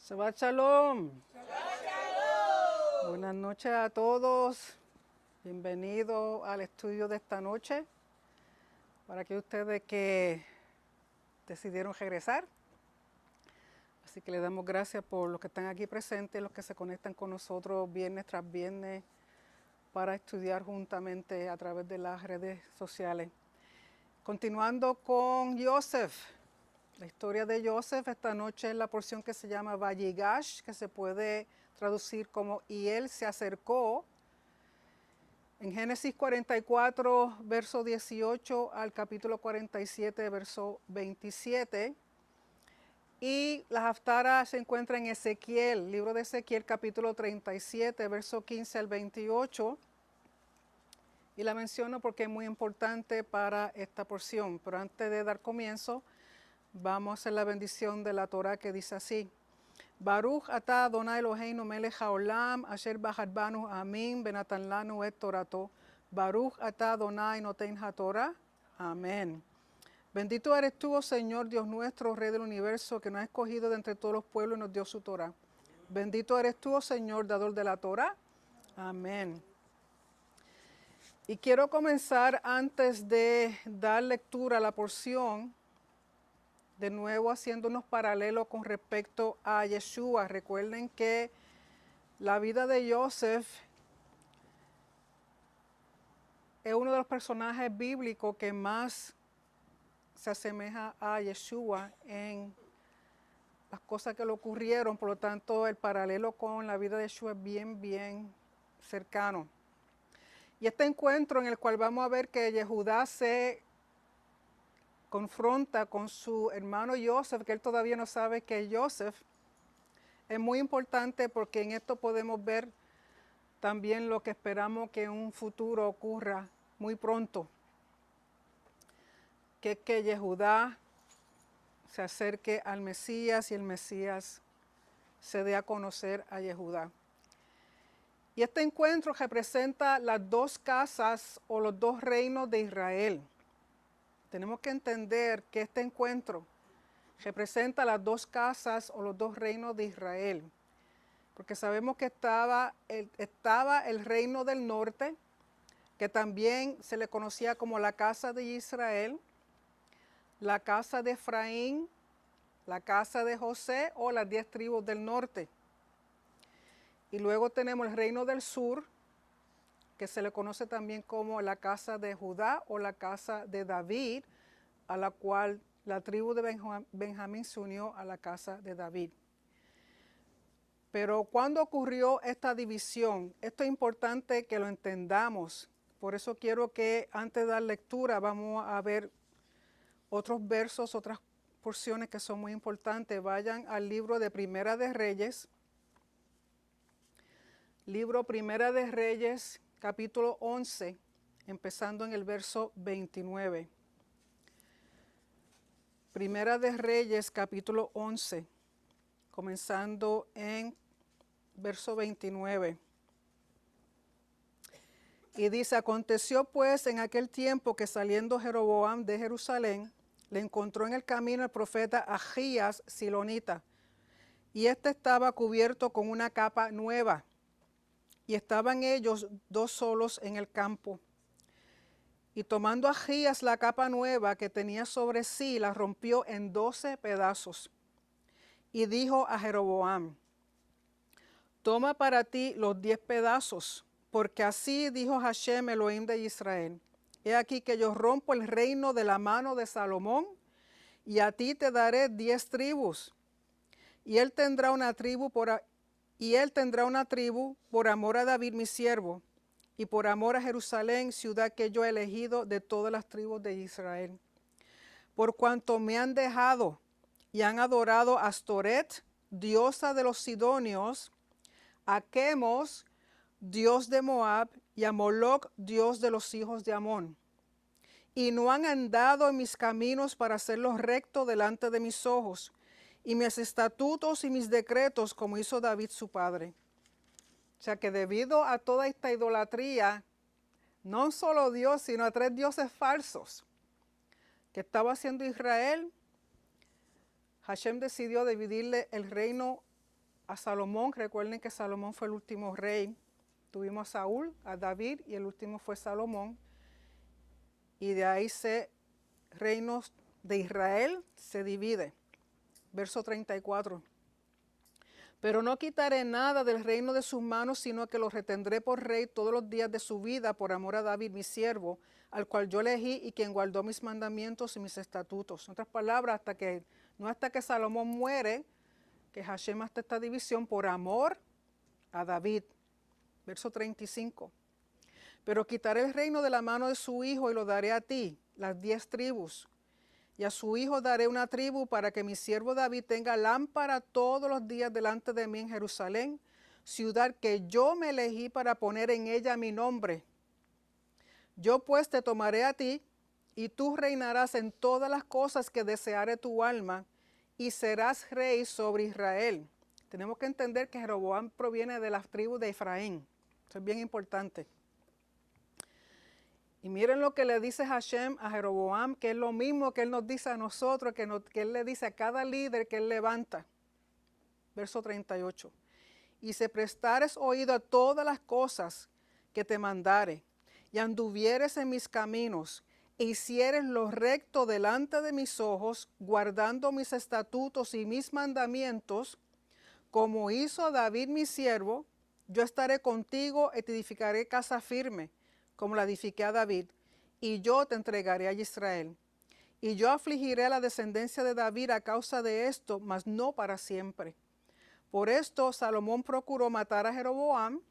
Shabbat Shalom. Shabbat Shalom. Buenas noches a todos. Bienvenidos al estudio de esta noche. Para que ustedes que decidieron regresar. Así que le damos gracias por los que están aquí presentes, los que se conectan con nosotros viernes tras viernes para estudiar juntamente a través de las redes sociales. Continuando con Joseph. La historia de Joseph esta noche es la porción que se llama Vayigash, que se puede traducir como y él se acercó. En Génesis 44, verso 18 al capítulo 47, verso 27. Y la Haftara se encuentra en Ezequiel, libro de Ezequiel, capítulo 37, verso 15 al 28. Y la menciono porque es muy importante para esta porción. Pero antes de dar comienzo, vamos a hacer la bendición de la Torah que dice así. Baruch atah Adonai Eloheinu melech haolam, asher bachat banu amin, benatan lanu et torato. Baruch atah Adonai noten haTorah. Amén. Bendito eres tú, oh Señor, Dios nuestro, Rey del universo, que nos ha escogido de entre todos los pueblos y nos dio su Torah. Bendito eres tú, oh Señor, dador de la Torah. Amén. Y quiero comenzar antes de dar lectura a la porción, de nuevo haciendo unos paralelos con respecto a Yeshua. Recuerden que la vida de Joseph es uno de los personajes bíblicos que más se asemeja a Yeshua en las cosas que le ocurrieron. Por lo tanto, el paralelo con la vida de Yeshua es bien cercano. Y este encuentro en el cual vamos a ver que Yehudá se confronta con su hermano Joseph, que él todavía no sabe que es Joseph, es muy importante porque en esto podemos ver también lo que esperamos que en un futuro ocurra muy pronto, que es que Yehudá se acerque al Mesías y el Mesías se dé a conocer a Yehudá. Y este encuentro representa las dos casas o los dos reinos de Israel. Tenemos que entender que este encuentro representa las dos casas o los dos reinos de Israel. Porque sabemos que estaba el reino del norte, que también se le conocía como la casa de Israel, la casa de Efraín, la casa de José o las 10 tribus del norte. Y luego tenemos el reino del sur, que se le conoce también como la casa de Judá o la casa de David, a la cual la tribu de Benjamín se unió a la casa de David. Pero ¿cuándo ocurrió esta división? Esto es importante que lo entendamos. Por eso quiero que antes de dar lectura vamos a ver otros versos, otras porciones que son muy importantes. Vayan al libro de Primera de Reyes. Libro Primera de Reyes, capítulo 11, empezando en el verso 29. Primera de Reyes, capítulo 11, comenzando en verso 29. Y dice, aconteció pues en aquel tiempo que saliendo Jeroboam de Jerusalén, le encontró en el camino el profeta Ahías Silonita, y éste estaba cubierto con una capa nueva, y estaban ellos dos solos en el campo. Y tomando Ahías la capa nueva que tenía sobre sí, la rompió en 12 pedazos. Y dijo a Jeroboam, toma para ti los 10 pedazos, porque así dijo Hashem Elohim de Israel, he aquí que yo rompo el reino de la mano de Salomón, y a ti te daré 10 tribus, y él tendrá una tribu por amor a David mi siervo, y por amor a Jerusalén, ciudad que yo he elegido de todas las tribus de Israel. Por cuanto me han dejado y han adorado a Astoret, diosa de los sidonios, a Quemos, dios de Moab, y a Moloc, dios de los hijos de Amón. Y no han andado en mis caminos para hacerlos rectos delante de mis ojos, y mis estatutos y mis decretos, como hizo David su padre. O sea que debido a toda esta idolatría, no solo Dios, sino a 3 dioses falsos que estaba haciendo Israel, Hashem decidió dividirle el reino a Salomón. Recuerden que Salomón fue el último rey. Tuvimos a Saúl, a David, y el último fue Salomón. Y de ahí reinos de Israel se divide. Verso 34. Pero no quitaré nada del reino de sus manos, sino que lo retendré por rey todos los días de su vida, por amor a David, mi siervo, al cual yo elegí y quien guardó mis mandamientos y mis estatutos. En otras palabras, no hasta que Salomón muere, que Hashem hace esta división por amor a David. Verso 35. Pero quitaré el reino de la mano de su hijo y lo daré a ti, las 10 tribus. Y a su hijo daré una tribu para que mi siervo David tenga lámpara todos los días delante de mí en Jerusalén, ciudad que yo me elegí para poner en ella mi nombre. Yo pues te tomaré a ti, y tú reinarás en todas las cosas que deseare tu alma, y serás rey sobre Israel. Tenemos que entender que Jeroboam proviene de las tribus de Efraín. Eso es bien importante. Y miren lo que le dice Hashem a Jeroboam, que es lo mismo que él nos dice a nosotros, que él le dice a cada líder que él levanta. Verso 38. Y se prestares oído a todas las cosas que te mandare, y anduvieres en mis caminos, e hicieres lo recto delante de mis ojos, guardando mis estatutos y mis mandamientos, como hizo David mi siervo, yo estaré contigo y te edificaré casa firme, como la edifiqué a David, y yo te entregaré a Israel. Y yo afligiré a la descendencia de David a causa de esto, mas no para siempre. Por esto Salomón procuró matar a Jeroboam,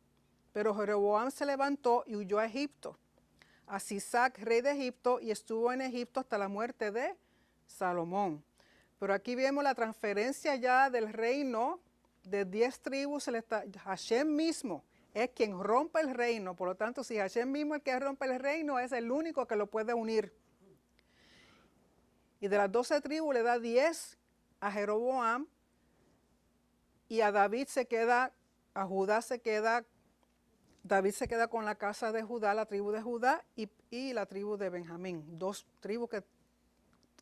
pero Jeroboam se levantó y huyó a Egipto, a Sisac, rey de Egipto, y estuvo en Egipto hasta la muerte de Salomón. Pero aquí vemos la transferencia ya del reino de 10 tribus. Hashem mismo es quien rompe el reino. Por lo tanto, si Hashem mismo es el que rompe el reino, es el único que lo puede unir. Y de las 12 tribus le da 10 a Jeroboam, y a David a Judá David se queda con la casa de Judá, la tribu de Judá, y la tribu de Benjamín. 2 tribus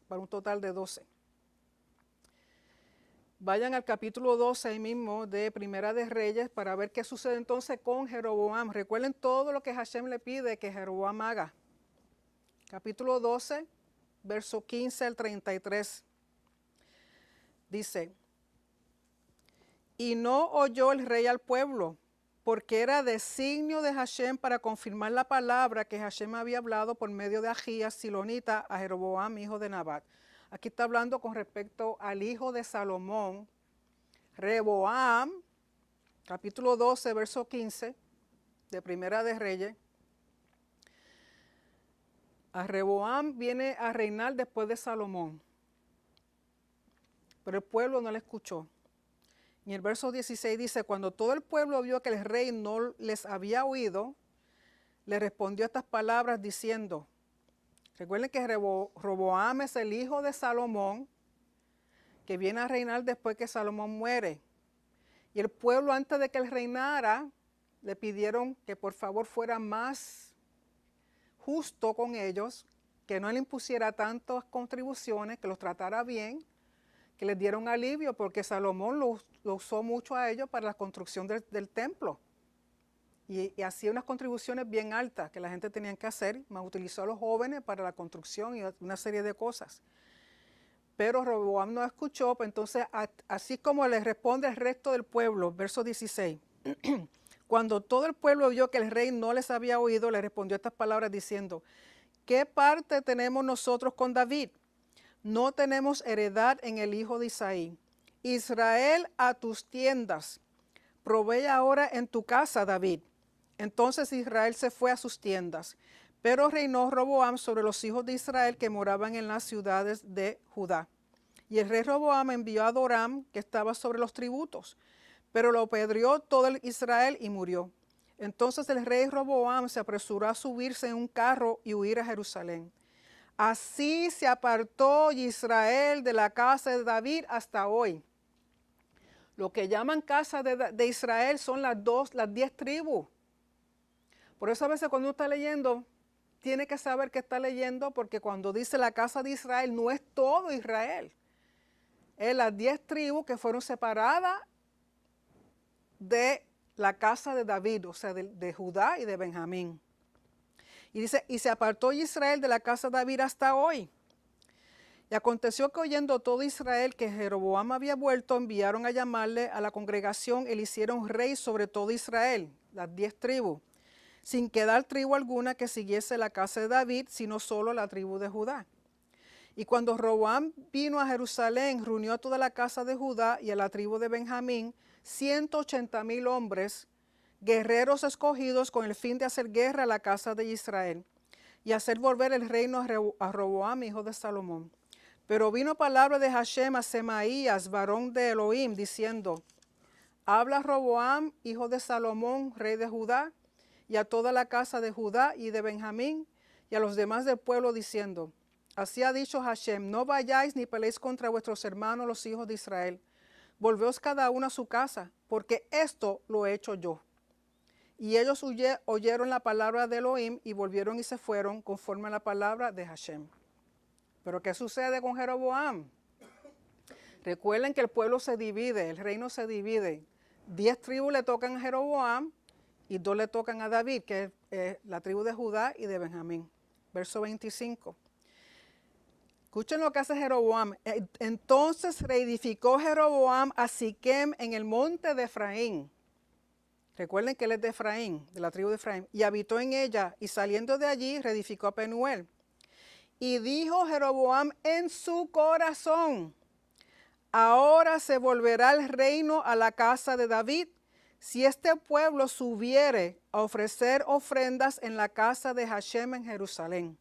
para un total de 12. Vayan al capítulo 12 ahí mismo de Primera de Reyes para ver qué sucede entonces con Jeroboam. Recuerden todo lo que Hashem le pide que Jeroboam haga. Capítulo 12, verso 15 al 33. Dice: y no oyó el rey al pueblo, porque era designio de Hashem para confirmar la palabra que Hashem había hablado por medio de Ahías, silonita, a Jeroboam, hijo de Nabat. Aquí está hablando con respecto al hijo de Salomón, Rehoboam, capítulo 12, verso 15, de Primera de Reyes. A Rehoboam viene a reinar después de Salomón, pero el pueblo no le escuchó. Y el verso 16 dice: cuando todo el pueblo vio que el rey no les había oído, le respondió estas palabras diciendo, recuerden que Rehoboam es el hijo de Salomón, que viene a reinar después que Salomón muere. Y el pueblo, antes de que él reinara, le pidieron que por favor fuera más justo con ellos, que no le impusiera tantas contribuciones, que los tratara bien, que les diera un alivio, porque Salomón lo usó mucho a ellos para la construcción del templo. Y hacía unas contribuciones bien altas que la gente tenía que hacer, más utilizó a los jóvenes para la construcción y una serie de cosas. Pero Rehoboam no escuchó, pues entonces así como le responde el resto del pueblo, verso 16. Cuando todo el pueblo vio que el rey no les había oído, le respondió estas palabras diciendo: ¿qué parte tenemos nosotros con David? No tenemos heredad en el hijo de Isaí. Israel, a tus tiendas. Provee ahora en tu casa, David. Entonces Israel se fue a sus tiendas, pero reinó Roboam sobre los hijos de Israel que moraban en las ciudades de Judá. Y el rey Roboam envió a Doram, que estaba sobre los tributos, pero lo apedreó todo el Israel y murió. Entonces el rey Roboam se apresuró a subirse en un carro y huir a Jerusalén. Así se apartó Israel de la casa de David hasta hoy. Lo que llaman casa de Israel son las 10 tribus. Por eso a veces cuando uno está leyendo, tiene que saber qué está leyendo, porque cuando dice la casa de Israel, no es todo Israel. Es las 10 tribus que fueron separadas de la casa de David, o sea, de Judá y de Benjamín. Y dice, y se apartó Israel de la casa de David hasta hoy. Y aconteció que oyendo todo Israel que Jeroboam había vuelto, enviaron a llamarle a la congregación y le hicieron rey sobre todo Israel, las 10 tribus, sin quedar tribu alguna que siguiese la casa de David, sino solo la tribu de Judá. Y cuando Roboam vino a Jerusalén, reunió a toda la casa de Judá y a la tribu de Benjamín, 180,000 hombres, guerreros escogidos con el fin de hacer guerra a la casa de Israel y hacer volver el reino a Roboam, hijo de Salomón. Pero vino palabra de Hashem a Semaías, varón de Elohim, diciendo, habla Roboam, hijo de Salomón, rey de Judá, y a toda la casa de Judá y de Benjamín, y a los demás del pueblo, diciendo, así ha dicho Hashem, no vayáis ni peleéis contra vuestros hermanos los hijos de Israel. Volveos cada uno a su casa, porque esto lo he hecho yo. Y ellos oyeron la palabra de Elohim y volvieron y se fueron conforme a la palabra de Hashem. Pero ¿qué sucede con Jeroboam? Recuerden que el pueblo se divide, el reino se divide. 10 tribus le tocan a Jeroboam y 2 le tocan a David, que es la tribu de Judá y de Benjamín. Verso 25. Escuchen lo que hace Jeroboam. Entonces reedificó Jeroboam a Siquem en el monte de Efraín. Recuerden que él es de Efraín, de la tribu de Efraín, y habitó en ella, y saliendo de allí reedificó a Penuel. Y dijo Jeroboam en su corazón, ahora se volverá el reino a la casa de David, si este pueblo subiere a ofrecer ofrendas en la casa de Hashem en Jerusalén.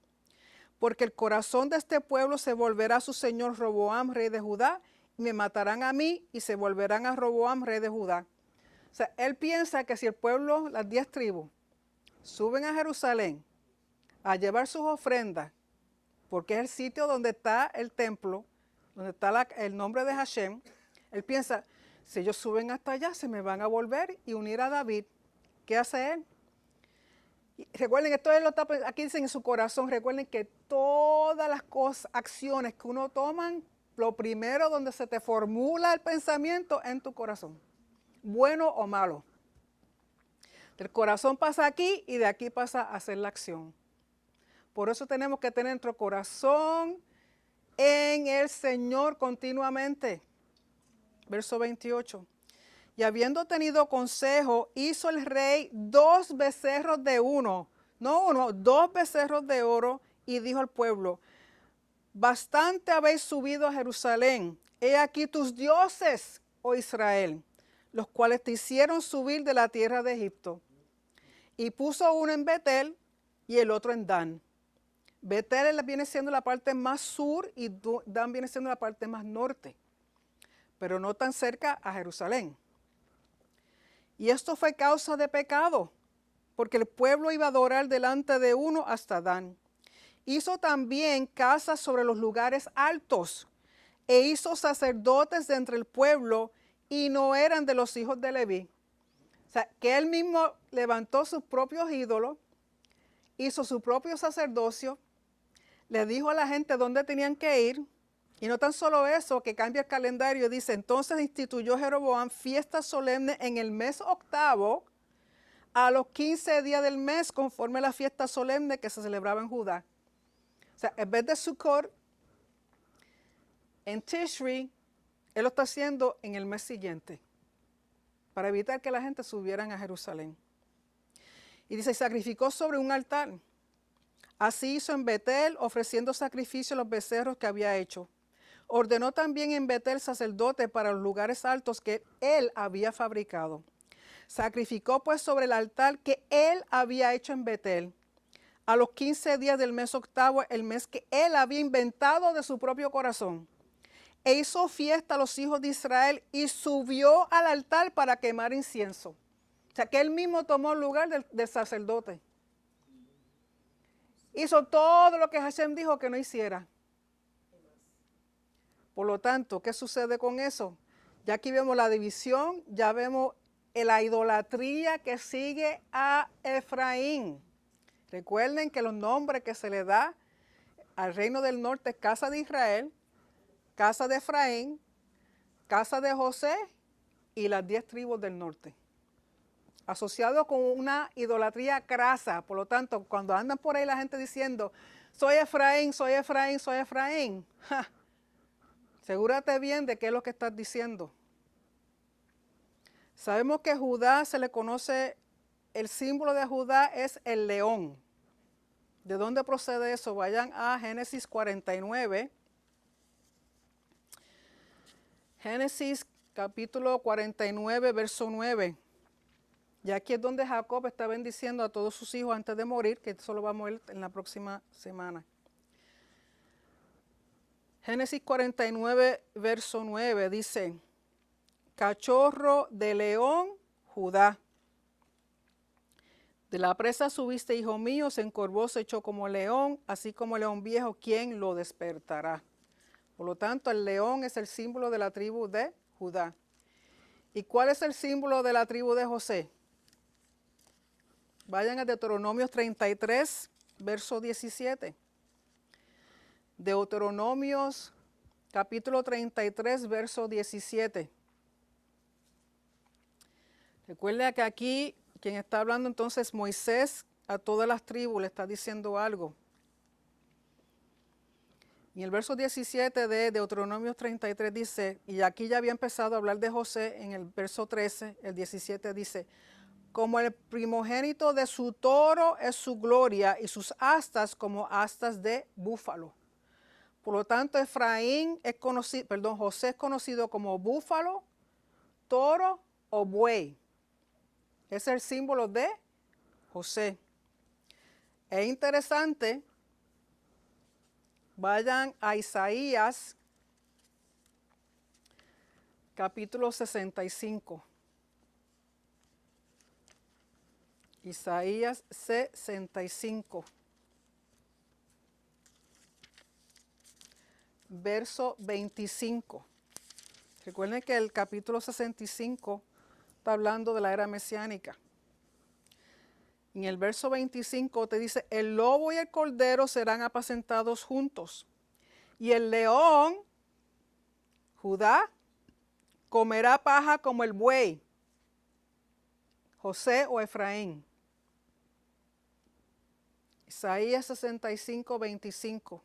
Porque el corazón de este pueblo se volverá a su señor Roboam, rey de Judá, y me matarán a mí, y se volverán a Roboam, rey de Judá. O sea, él piensa que si el pueblo, las 10 tribus, suben a Jerusalén a llevar sus ofrendas, porque es el sitio donde está el templo, donde está el nombre de Hashem, él piensa, si ellos suben hasta allá, se me van a volver y unir a David. ¿Qué hace él? Y recuerden, esto él lo está, aquí dicen en su corazón, recuerden que todas las cosas, acciones que uno toma, lo primero donde se te formula el pensamiento en tu corazón, bueno o malo. Del corazón pasa aquí y de aquí pasa a hacer la acción. Por eso tenemos que tener nuestro corazón en el Señor continuamente. Verso 28. Y habiendo tenido consejo, hizo el rey 2 becerros de uno, no uno, 2 becerros de oro, y dijo al pueblo, bastante habéis subido a Jerusalén, he aquí tus dioses, oh Israel, los cuales te hicieron subir de la tierra de Egipto. Y puso uno en Betel y el otro en Dan. Betel viene siendo la parte más sur y Dan viene siendo la parte más norte, pero no tan cerca a Jerusalén. Y esto fue causa de pecado, porque el pueblo iba a adorar delante de uno hasta Dan. Hizo también casas sobre los lugares altos, e hizo sacerdotes de entre el pueblo, y no eran de los hijos de Leví. O sea, que él mismo levantó sus propios ídolos, hizo su propio sacerdocio, le dijo a la gente dónde tenían que ir, y no tan solo eso, que cambia el calendario y dice, entonces instituyó Jeroboam fiesta solemne en el mes 8, a los 15 días del mes, conforme a la fiesta solemne que se celebraba en Judá. O sea, en vez de Sukkot, en Tishri, él lo está haciendo en el mes siguiente, para evitar que la gente subieran a Jerusalén. Y dice, sacrificó sobre un altar. Así hizo en Betel, ofreciendo sacrificio a los becerros que había hecho. Ordenó también en Betel sacerdote para los lugares altos que él había fabricado. Sacrificó pues sobre el altar que él había hecho en Betel, a los 15 días del mes 8, el mes que él había inventado de su propio corazón. E hizo fiesta a los hijos de Israel y subió al altar para quemar incienso. O sea, que él mismo tomó el lugar del sacerdote. Hizo todo lo que Hashem dijo que no hiciera. Por lo tanto, ¿qué sucede con eso? Ya aquí vemos la división, ya vemos la idolatría que sigue a Efraín. Recuerden que los nombres que se le da al reino del norte es casa de Israel, casa de Efraín, casa de José y las 10 tribus del norte. asociado con una idolatría crasa. Por lo tanto, cuando andan por ahí la gente diciendo, soy Efraín, soy Efraín, soy Efraín, asegúrate bien de qué es lo que estás diciendo. Sabemos que Judá se le conoce, el símbolo de Judá es el león. ¿De dónde procede eso? Vayan a Génesis 49. Génesis capítulo 49, verso 9. Y aquí es donde Jacob está bendiciendo a todos sus hijos antes de morir, que eso lo vamos a ver en la próxima semana. Génesis 49, verso 9 dice, cachorro de león, Judá. De la presa subiste, hijo mío, se encorvó, se echó como león, así como león viejo, ¿quién lo despertará? Por lo tanto, el león es el símbolo de la tribu de Judá. ¿Y cuál es el símbolo de la tribu de José? Vayan a Deuteronomios 33, verso 17. Deuteronomios capítulo 33, verso 17. Recuerden que aquí quien está hablando entonces Moisés a todas las tribus le está diciendo algo. En el verso 17 de Deuteronomios 33 dice, y aquí ya había empezado a hablar de José, en el verso 13, el 17 dice, como el primogénito de su toro es su gloria y sus astas como astas de búfalo. Por lo tanto, José es conocido como búfalo, toro o buey. Es el símbolo de José. Es interesante, vayan a Isaías, capítulo 65. Isaías 65. Verso 25. Recuerden que el capítulo 65 está hablando de la era mesiánica. En el verso 25 te dice, el lobo y el cordero serán apacentados juntos, y el león, Judá, comerá paja como el buey, José o Efraín. Isaías 65, 25.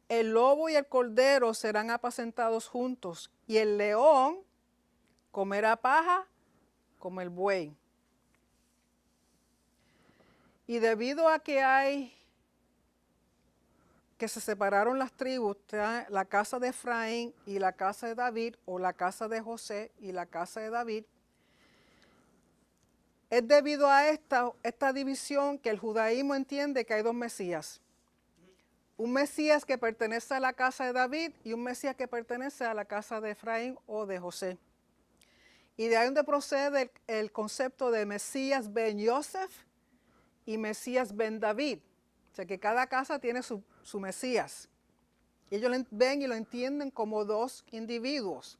El lobo y el cordero serán apacentados juntos, y el león comerá paja como el buey. Y debido a que se separaron las tribus, la casa de Efraín y la casa de David, o la casa de José y la casa de David, es debido a esta división que el judaísmo entiende que hay dos Mesías. Un Mesías que pertenece a la casa de David y un Mesías que pertenece a la casa de Efraín o de José. Y de ahí donde procede el concepto de Mesías ben Yosef y Mesías ben David. O sea que cada casa tiene su Mesías. Ellos lo ven y lo entienden como dos individuos.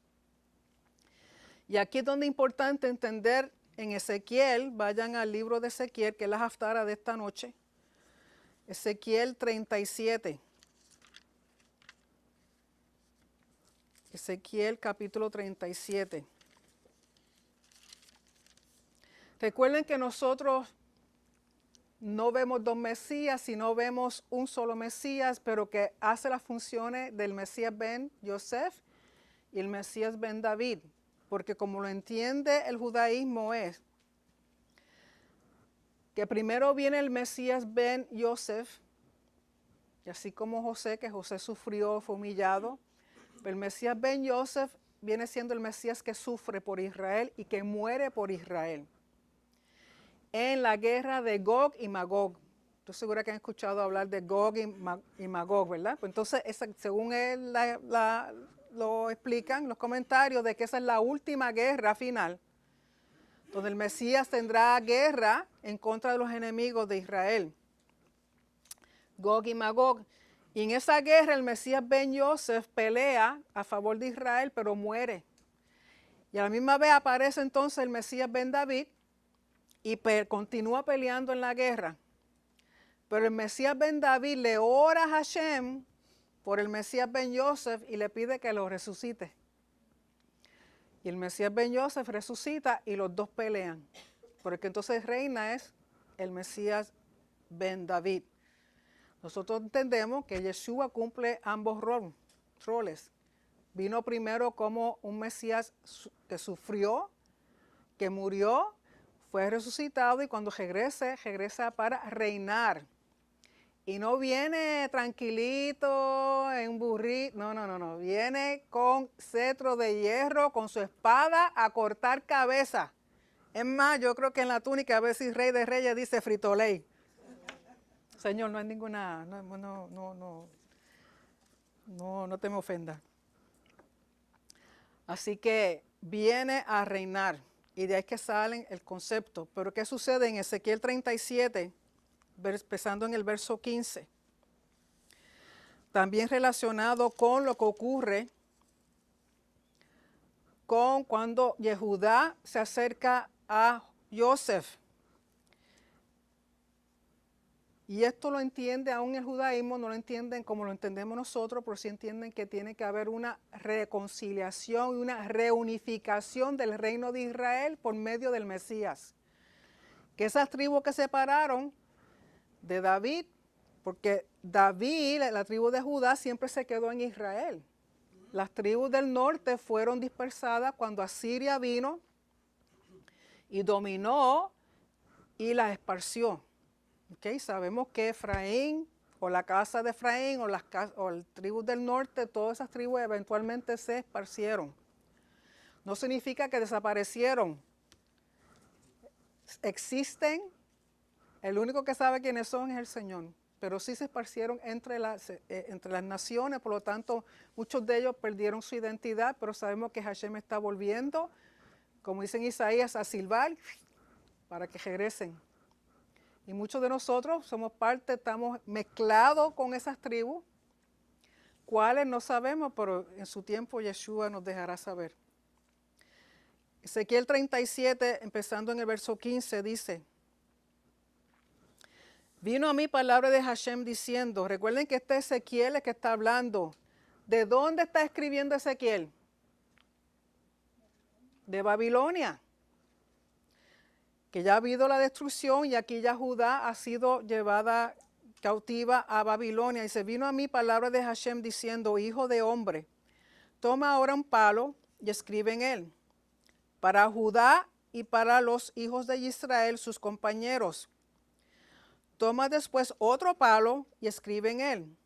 Y aquí es donde es importante entender en Ezequiel, vayan al libro de Ezequiel, que es la haftara de esta noche. Ezequiel 37. Ezequiel capítulo 37. Recuerden que nosotros no vemos dos Mesías, sino vemos un solo Mesías, pero que hace las funciones del Mesías ben Yosef y el Mesías ben David. Porque como lo entiende el judaísmo es que primero viene el Mesías ben Yosef, y así como José, que José sufrió, fue humillado, pero el Mesías ben Yosef viene siendo el Mesías que sufre por Israel y que muere por Israel. En la guerra de Gog y Magog. Estoy segura que han escuchado hablar de Gog y Magog, ¿verdad? Pues entonces, según él lo explican los comentarios, de que esa es la última guerra final, donde el Mesías tendrá guerra en contra de los enemigos de Israel. Gog y Magog. Y en esa guerra el Mesías ben Yosef pelea a favor de Israel, pero muere. Y a la misma vez aparece entonces el Mesías ben David, y continúa peleando en la guerra. Pero el Mesías ben David le ora a Hashem por el Mesías ben Yosef y le pide que lo resucite. Y el Mesías ben Yosef resucita y los dos pelean. pero el que entonces reina es el Mesías Ben David. Nosotros entendemos que Yeshua cumple ambos roles. Vino primero como un Mesías que sufrió, que murió, fue resucitado y cuando regresa para reinar. Y no viene tranquilito, en burrito, no. Viene con cetro de hierro, con su espada a cortar cabeza. Es más, yo creo que en la túnica a veces Rey de Reyes dice Fritoley. Señor, no hay ninguna, no te me ofendas. Así que viene a reinar y de ahí que sale el concepto. Pero ¿qué sucede en Ezequiel 37, empezando en el verso 15? También relacionado con lo que ocurre con cuando Yehudá se acerca a Yosef. Y esto lo entiende aún el judaísmo, no lo entienden como lo entendemos nosotros, pero sí entienden que tiene que haber una reconciliación y una reunificación del reino de Israel por medio del Mesías. Que esas tribus que separaron de David, porque David, la tribu de Judá, siempre se quedó en Israel. Las tribus del norte fueron dispersadas cuando Asiria vino y dominó y las esparció. Okay, sabemos que Efraín, o la casa de Efraín, o las tribus del norte, todas esas tribus eventualmente se esparcieron. No significa que desaparecieron. Existen, el único que sabe quiénes son es el Señor, pero sí se esparcieron entre las naciones, por lo tanto, muchos de ellos perdieron su identidad, pero sabemos que Hashem está volviendo, como dice en Isaías, a silbar para que regresen. Y muchos de nosotros somos parte, estamos mezclados con esas tribus, cuáles no sabemos, pero en su tiempo Yeshua nos dejará saber. Ezequiel 37, empezando en el verso 15, dice: vino a mí palabra de Hashem diciendo, recuerden que este Ezequiel es que está hablando. ¿De dónde está escribiendo Ezequiel? De Babilonia. Que ya ha habido la destrucción y aquí ya Judá ha sido llevada cautiva a Babilonia. Y se vino a mí palabra de Hashem diciendo, hijo de hombre, toma ahora un palo y escribe en él, para Judá y para los hijos de Israel, sus compañeros. Toma después otro palo y escribe en él,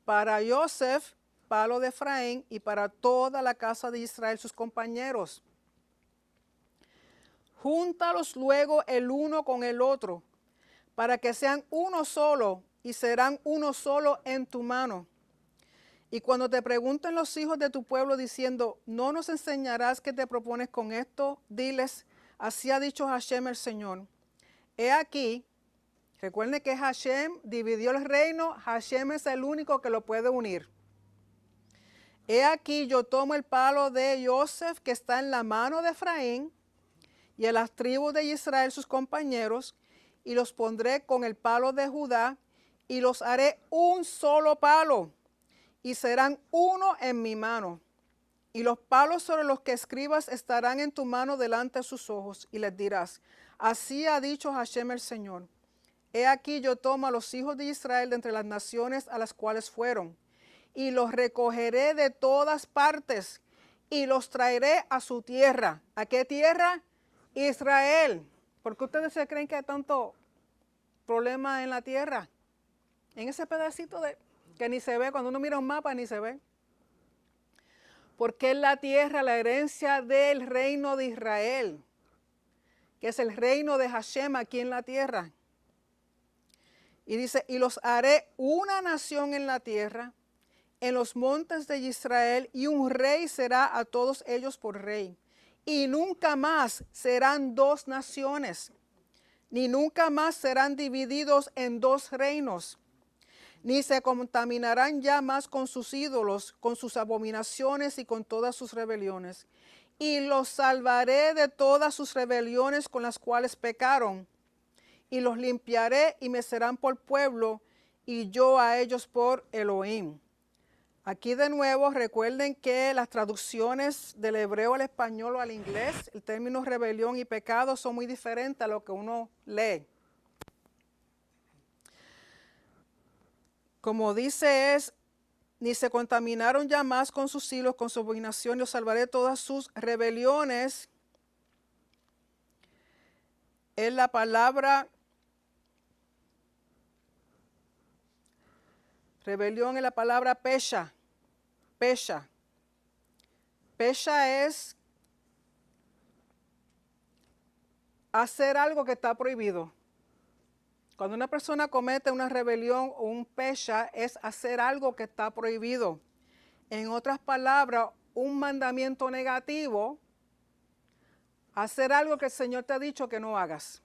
para Yosef, palo de Efraín, y para toda la casa de Israel, sus compañeros. Júntalos luego el uno con el otro, para que sean uno solo, y serán uno solo en tu mano. Y cuando te pregunten los hijos de tu pueblo diciendo, ¿no nos enseñarás qué te propones con esto? Diles, así ha dicho Hashem el Señor. He aquí, recuerden que Hashem dividió el reino, Hashem es el único que lo puede unir. He aquí yo tomo el palo de Yosef que está en la mano de Efraín, y a las tribus de Israel sus compañeros, y los pondré con el palo de Judá, y los haré un solo palo, y serán uno en mi mano. Y los palos sobre los que escribas estarán en tu mano delante de sus ojos, y les dirás, así ha dicho Hashem el Señor. He aquí yo tomo a los hijos de Israel de entre las naciones a las cuales fueron, y los recogeré de todas partes, y los traeré a su tierra. ¿A qué tierra? Israel. ¿Por qué ustedes se creen que hay tanto problema en la tierra? En ese pedacito que ni se ve, cuando uno mira un mapa ni se ve. Porque es la tierra, la herencia del reino de Israel, que es el reino de Hashem aquí en la tierra. Y dice, y los haré una nación en la tierra, en los montes de Israel, y un rey será a todos ellos por rey. Y nunca más serán dos naciones, ni nunca más serán divididos en dos reinos, ni se contaminarán ya más con sus ídolos, con sus abominaciones y con todas sus rebeliones. Y los salvaré de todas sus rebeliones con las cuales pecaron, y los limpiaré y me serán por pueblo, y yo a ellos por Elohim. Aquí de nuevo recuerden que las traducciones del hebreo al español o al inglés, el término rebelión y pecado son muy diferentes a lo que uno lee. Como dice es, ni se contaminaron ya más con sus hilos, con su abominación, y os salvaré de todas sus rebeliones. Es la palabra rebelión, es la palabra pesha. Pesha. Pesha es hacer algo que está prohibido. Cuando una persona comete una rebelión o un pesha es hacer algo que está prohibido. En otras palabras, un mandamiento negativo, hacer algo que el Señor te ha dicho que no hagas.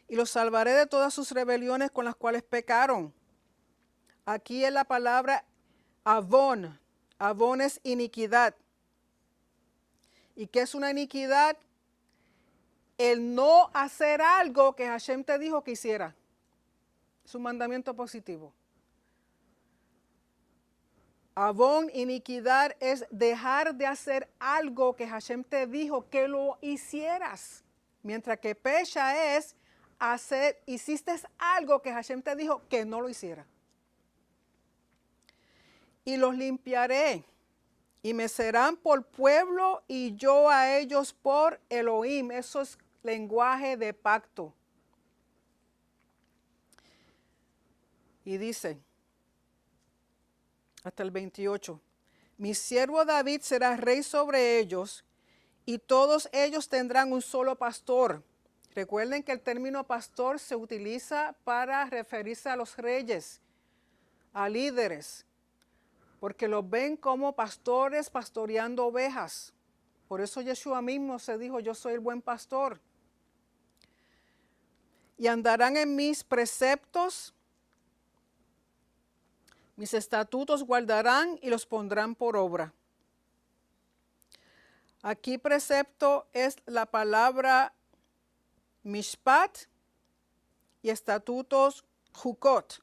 Y los salvaré de todas sus rebeliones con las cuales pecaron. Aquí es la palabra avón. Avón es iniquidad. ¿Y qué es una iniquidad? El no hacer algo que Hashem te dijo que hiciera. Es un mandamiento positivo. Avón, iniquidad, es dejar de hacer algo que Hashem te dijo que lo hicieras. Mientras que pesha es hiciste algo que Hashem te dijo que no lo hiciera. Y los limpiaré, y me serán por pueblo, y yo a ellos por Elohim. Eso es lenguaje de pacto. Y dice, hasta el 28, mi siervo David será rey sobre ellos, y todos ellos tendrán un solo pastor. Recuerden que el término pastor se utiliza para referirse a los reyes, a líderes, porque los ven como pastores pastoreando ovejas. Por eso Yeshua mismo se dijo, yo soy el buen pastor. Y andarán en mis preceptos, mis estatutos guardarán y los pondrán por obra. Aquí precepto es la palabra mishpat y estatutos jukot.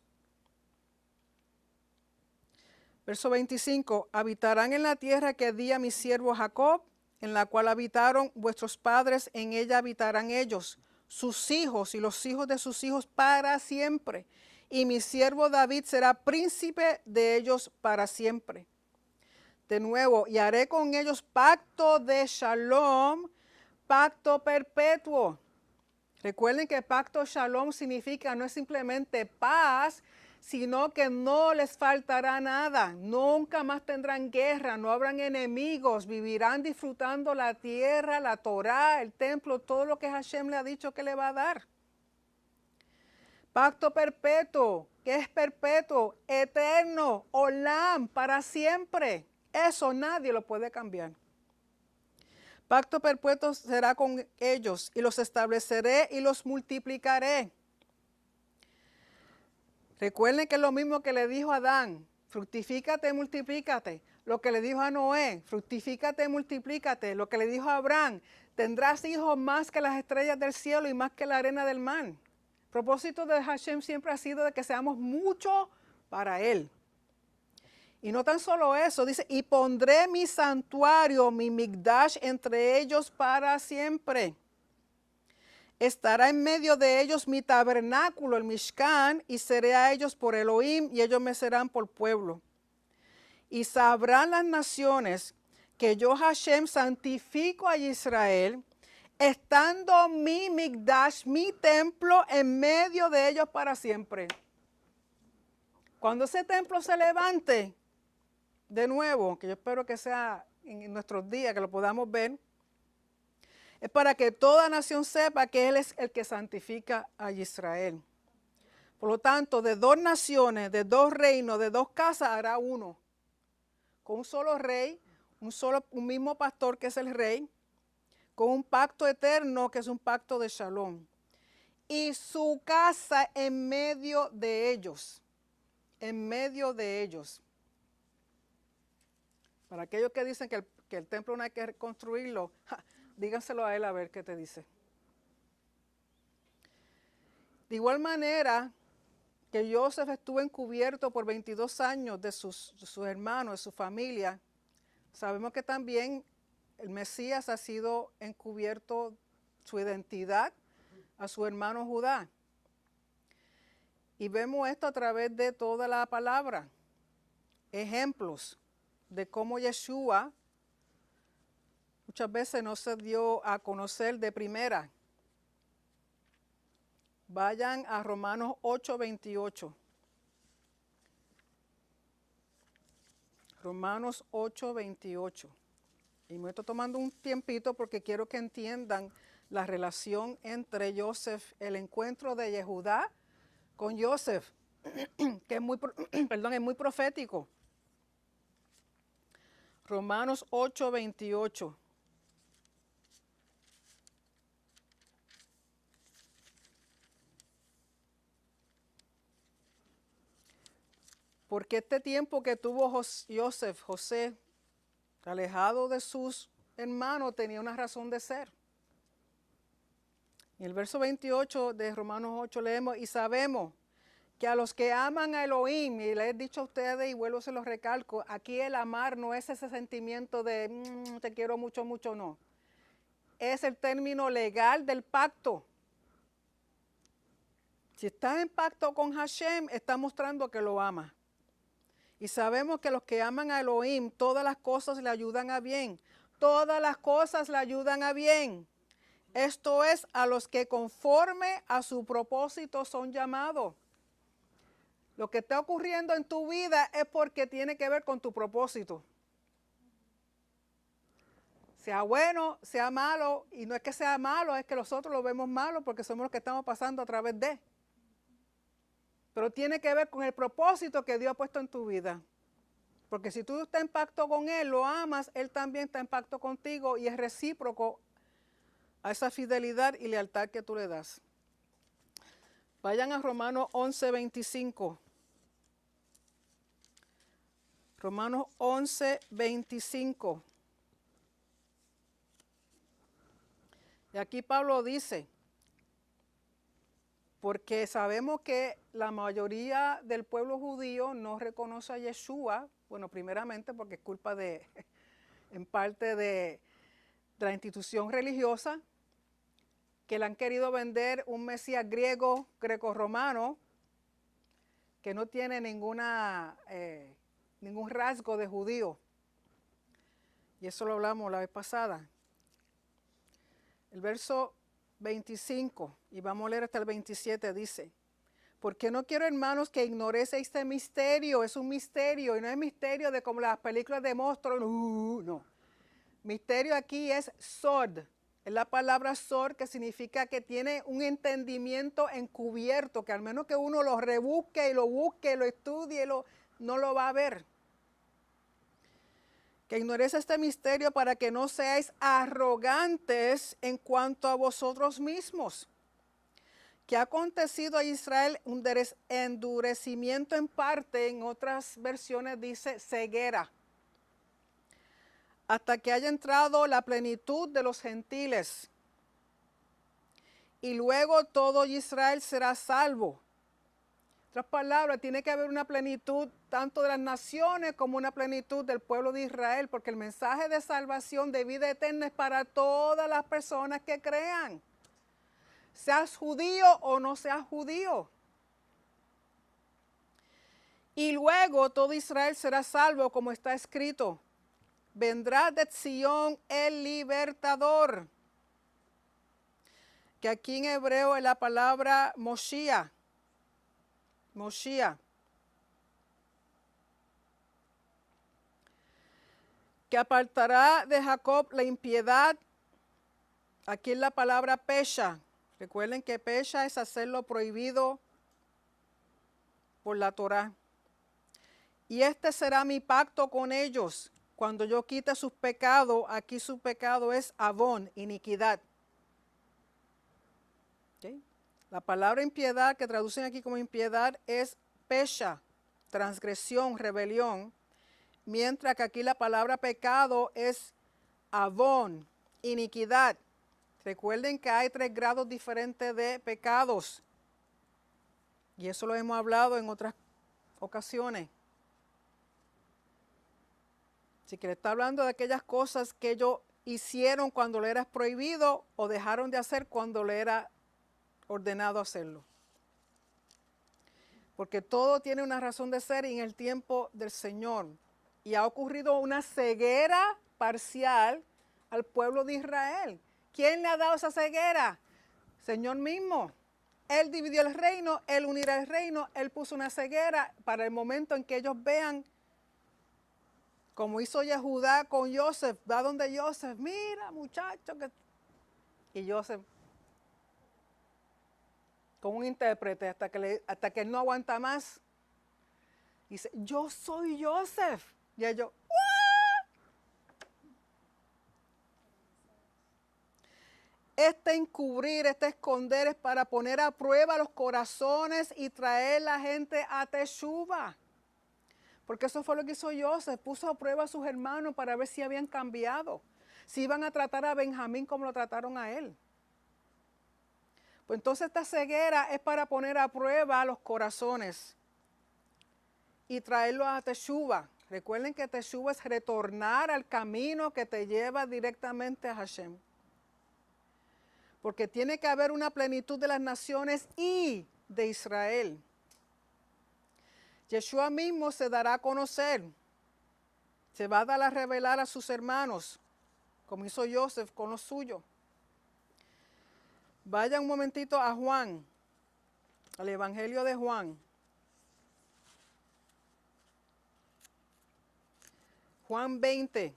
Verso 25, habitarán en la tierra que di a mi siervo Jacob, en la cual habitaron vuestros padres, en ella habitarán ellos, sus hijos y los hijos de sus hijos para siempre. Y mi siervo David será príncipe de ellos para siempre. De nuevo, y haré con ellos pacto de shalom, pacto perpetuo. Recuerden que pacto shalom significa no es simplemente paz, sino que no les faltará nada. Nunca más tendrán guerra, no habrán enemigos, vivirán disfrutando la tierra, la Torá, el templo, todo lo que Hashem le ha dicho que le va a dar. Pacto perpetuo, ¿qué es perpetuo? Eterno, olam, para siempre. Eso nadie lo puede cambiar. Pacto perpetuo será con ellos, y los estableceré y los multiplicaré. Recuerden que es lo mismo que le dijo a Adán, fructifícate, multiplícate. Lo que le dijo a Noé, fructifícate, multiplícate. Lo que le dijo a Abraham, tendrás hijos más que las estrellas del cielo y más que la arena del mar. El propósito de Hashem siempre ha sido de que seamos mucho para Él. Y no tan solo eso, dice, y pondré mi santuario, mi mikdash, entre ellos para siempre. Estará en medio de ellos mi tabernáculo, el Mishkan, y seré a ellos por Elohim, y ellos me serán por pueblo. Y sabrán las naciones que yo, Hashem, santifico a Israel, estando mi mikdash, mi templo, en medio de ellos para siempre. Cuando ese templo se levante, de nuevo, que yo espero que sea en nuestros días, que lo podamos ver, es para que toda nación sepa que Él es el que santifica a Israel. Por lo tanto, de dos naciones, de dos reinos, de dos casas, hará uno. Con un solo rey, un mismo pastor que es el rey, con un pacto eterno que es un pacto de shalom. Y su casa en medio de ellos. En medio de ellos. Para aquellos que dicen que el templo no hay que reconstruirlo, díganselo a él a ver qué te dice. De igual manera, que Joseph estuvo encubierto por 22 años de sus hermanos, de su familia, sabemos que también el Mesías ha sido encubierto su identidad a su hermano Judá. Y vemos esto a través de toda la palabra. Ejemplos de cómo Yeshua muchas veces no se dio a conocer de primera. Vayan a Romanos 8:28. Romanos 8:28. Y me estoy tomando un tiempito porque quiero que entiendan la relación entre Joseph, el encuentro de Yehudá con Joseph, que es muy, perdón, es muy profético. Romanos 8:28. Porque este tiempo que tuvo José, alejado de sus hermanos, tenía una razón de ser. En el verso 28 de Romanos 8 leemos, y sabemos que a los que aman a Elohim, y les he dicho a ustedes y vuelvo se los recalco, aquí el amar no es ese sentimiento de te quiero mucho, mucho, no. Es el término legal del pacto. Si estás en pacto con Hashem, está mostrando que lo ama. Y sabemos que los que aman a Elohim, todas las cosas le ayudan a bien. Todas las cosas le ayudan a bien. Esto es, a los que conforme a su propósito son llamados. Lo que está ocurriendo en tu vida es porque tiene que ver con tu propósito. Sea bueno, sea malo, y no es que sea malo, es que nosotros lo vemos malo porque somos los que estamos pasando a través de. Pero tiene que ver con el propósito que Dios ha puesto en tu vida. Porque si tú estás en pacto con Él, lo amas, Él también está en pacto contigo y es recíproco a esa fidelidad y lealtad que tú le das. Vayan a Romanos 11:25. Romanos 11:25. Y aquí Pablo dice, porque sabemos que la mayoría del pueblo judío no reconoce a Yeshua, bueno, primeramente porque es culpa de, en parte de la institución religiosa, que le han querido vender un Mesías griego, grecorromano, que no tiene ningún rasgo de judío. Y eso lo hablamos la vez pasada. El verso 25, y vamos a leer hasta el 27, dice, porque no quiero, hermanos, que ignoréis este misterio. Es un misterio, y no es misterio de como las películas de monstruos, no. Misterio aquí es sod. Es la palabra sod, que significa que tiene un entendimiento encubierto, que al menos que uno lo rebusque y lo busque, lo estudie, no lo va a ver. Que ignoréis este misterio para que no seáis arrogantes en cuanto a vosotros mismos. Que ha acontecido a Israel un endurecimiento en parte, en otras versiones dice ceguera, hasta que haya entrado la plenitud de los gentiles. Y luego todo Israel será salvo. En otras palabras, tiene que haber una plenitud tanto de las naciones como una plenitud del pueblo de Israel, porque el mensaje de salvación de vida eterna es para todas las personas que crean. Seas judío o no seas judío. Y luego todo Israel será salvo, como está escrito. Vendrá de Sión el libertador. Que aquí en hebreo es la palabra Moshiach. Moshiach. Que apartará de Jacob la impiedad. Aquí es la palabra pesha. Recuerden que pesha es hacer lo prohibido por la Torá. Y este será mi pacto con ellos. Cuando yo quite sus pecados, aquí su pecado es avón, iniquidad. ¿Okay? La palabra impiedad, que traducen aquí como impiedad, es pesha, transgresión, rebelión. Mientras que aquí la palabra pecado es avón, iniquidad. Recuerden que hay 3 grados diferentes de pecados. Y eso lo hemos hablado en otras ocasiones. Así que le está hablando de aquellas cosas que ellos hicieron cuando le era prohibido o dejaron de hacer cuando le era ordenado hacerlo. Porque todo tiene una razón de ser en el tiempo del Señor. Y ha ocurrido una ceguera parcial al pueblo de Israel. ¿Quién le ha dado esa ceguera? Señor mismo. Él dividió el reino, Él unirá el reino, Él puso una ceguera para el momento en que ellos vean, como hizo Yehudá con Joseph, va donde Joseph, mira muchacho, y Joseph, con un intérprete, hasta que él no aguanta más, dice, yo soy Joseph, y ellos, este encubrir, este esconder es para poner a prueba los corazones y traer la gente a Teshuva. Porque eso fue lo que hizo Joseph, puso a prueba a sus hermanos para ver si habían cambiado, si iban a tratar a Benjamín como lo trataron a él. Pues entonces esta ceguera es para poner a prueba los corazones y traerlos a Teshuva. Recuerden que Teshuva es retornar al camino que te lleva directamente a Hashem. Porque tiene que haber una plenitud de las naciones y de Israel. Yeshua mismo se dará a conocer, se va a dar a revelar a sus hermanos, como hizo Joseph con los suyos. Vaya un momentito a Juan, al Evangelio de Juan. Juan 20.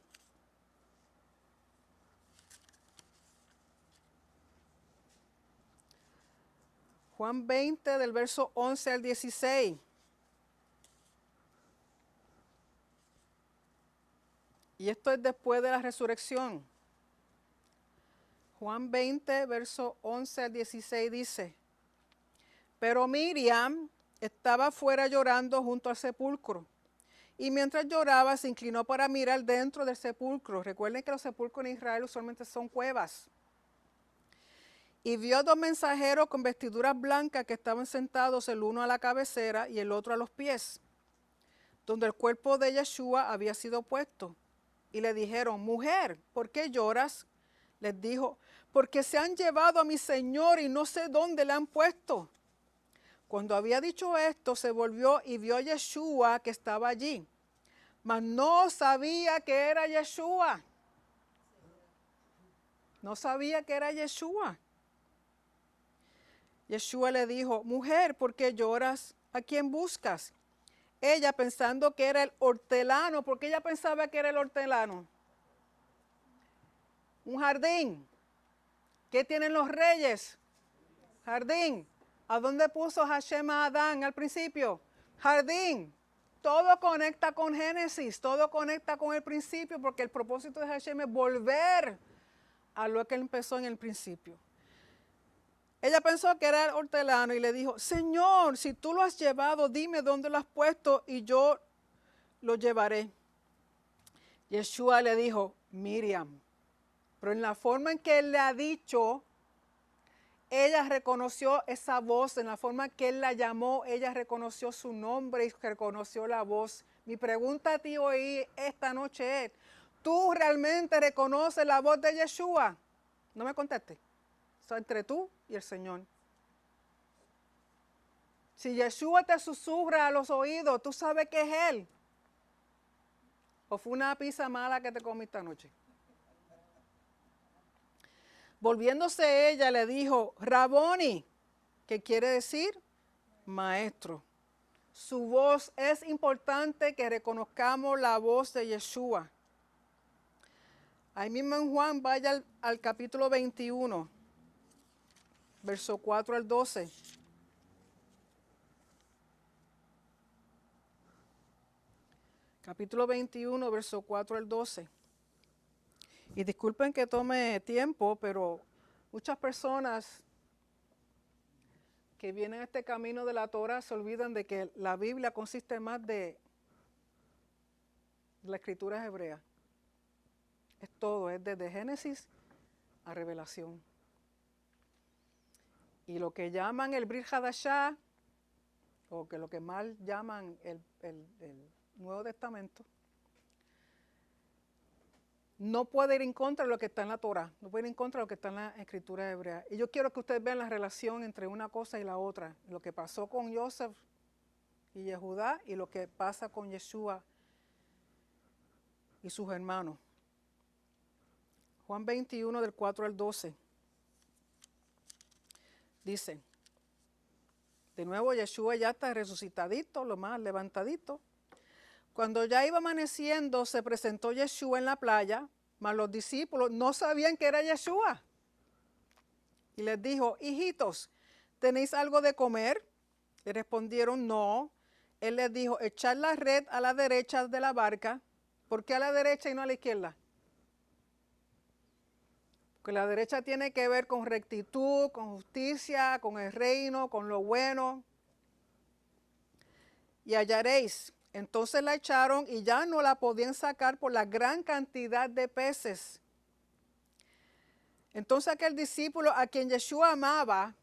Juan 20 del verso 11 al 16. Y esto es después de la resurrección. Juan 20, verso 11 al 16 dice, pero Miriam estaba fuera llorando junto al sepulcro. Y mientras lloraba se inclinó para mirar dentro del sepulcro. Recuerden que los sepulcros en Israel usualmente son cuevas. Y vio dos mensajeros con vestiduras blancas que estaban sentados el uno a la cabecera y el otro a los pies, donde el cuerpo de Yeshua había sido puesto. Y le dijeron, mujer, ¿por qué lloras? Les dijo, porque se han llevado a mi Señor y no sé dónde le han puesto. Cuando había dicho esto, se volvió y vio a Yeshua que estaba allí, mas no sabía que era Yeshua. No sabía que era Yeshua. Yeshua le dijo, mujer, ¿por qué lloras? ¿A quién buscas? Ella pensando que era el hortelano, porque ella pensaba que era el hortelano. Un jardín. ¿Qué tienen los reyes? Jardín. ¿A dónde puso Hashem a Adán al principio? Jardín. Todo conecta con Génesis, todo conecta con el principio, porque el propósito de Hashem es volver a lo que él empezó en el principio. Ella pensó que era el hortelano y le dijo, Señor, si tú lo has llevado, dime dónde lo has puesto y yo lo llevaré. Yeshua le dijo, Miriam. Pero en la forma en que él le ha dicho, ella reconoció esa voz, en la forma que él la llamó, ella reconoció su nombre y reconoció la voz. Mi pregunta a ti hoy, esta noche es, ¿tú realmente reconoces la voz de Yeshua? No me contestes. Eso entre tú y el Señor. Si Yeshua te susurra a los oídos, ¿tú sabes que es Él? ¿O fue una pizza mala que te comí esta noche? Volviéndose ella le dijo, Raboni, que quiere decir maestro. Su voz, es importante que reconozcamos la voz de Yeshua. Ahí mismo en Juan, vaya al capítulo 21, verso 4 al 12. Capítulo 21, verso 4 al 12. Y disculpen que tome tiempo, pero muchas personas que vienen a este camino de la Torah se olvidan de que la Biblia consiste más de la escritura hebrea. Es todo, es desde Génesis a Revelación. Y lo que llaman el Brit Hadashah o que lo que mal llaman el Nuevo Testamento, no puede ir en contra de lo que está en la Torah, no puede ir en contra de lo que está en la Escritura hebrea. Y yo quiero que ustedes vean la relación entre una cosa y la otra, lo que pasó con Joseph y Yehudá y lo que pasa con Yeshua y sus hermanos. Juan 21, del 4 al 12. Dice, de nuevo Yeshua ya está resucitadito, lo más levantadito. Cuando ya iba amaneciendo, se presentó Yeshua en la playa, mas los discípulos no sabían que era Yeshua. Y les dijo, hijitos, ¿tenéis algo de comer? Le respondieron, no. Él les dijo, echad la red a la derecha de la barca. ¿Por qué a la derecha y no a la izquierda? Porque la derecha tiene que ver con rectitud, con justicia, con el reino, con lo bueno. Y hallaréis. Entonces la echaron y ya no la podían sacar por la gran cantidad de peces. Entonces aquel discípulo a quien Yeshua amaba,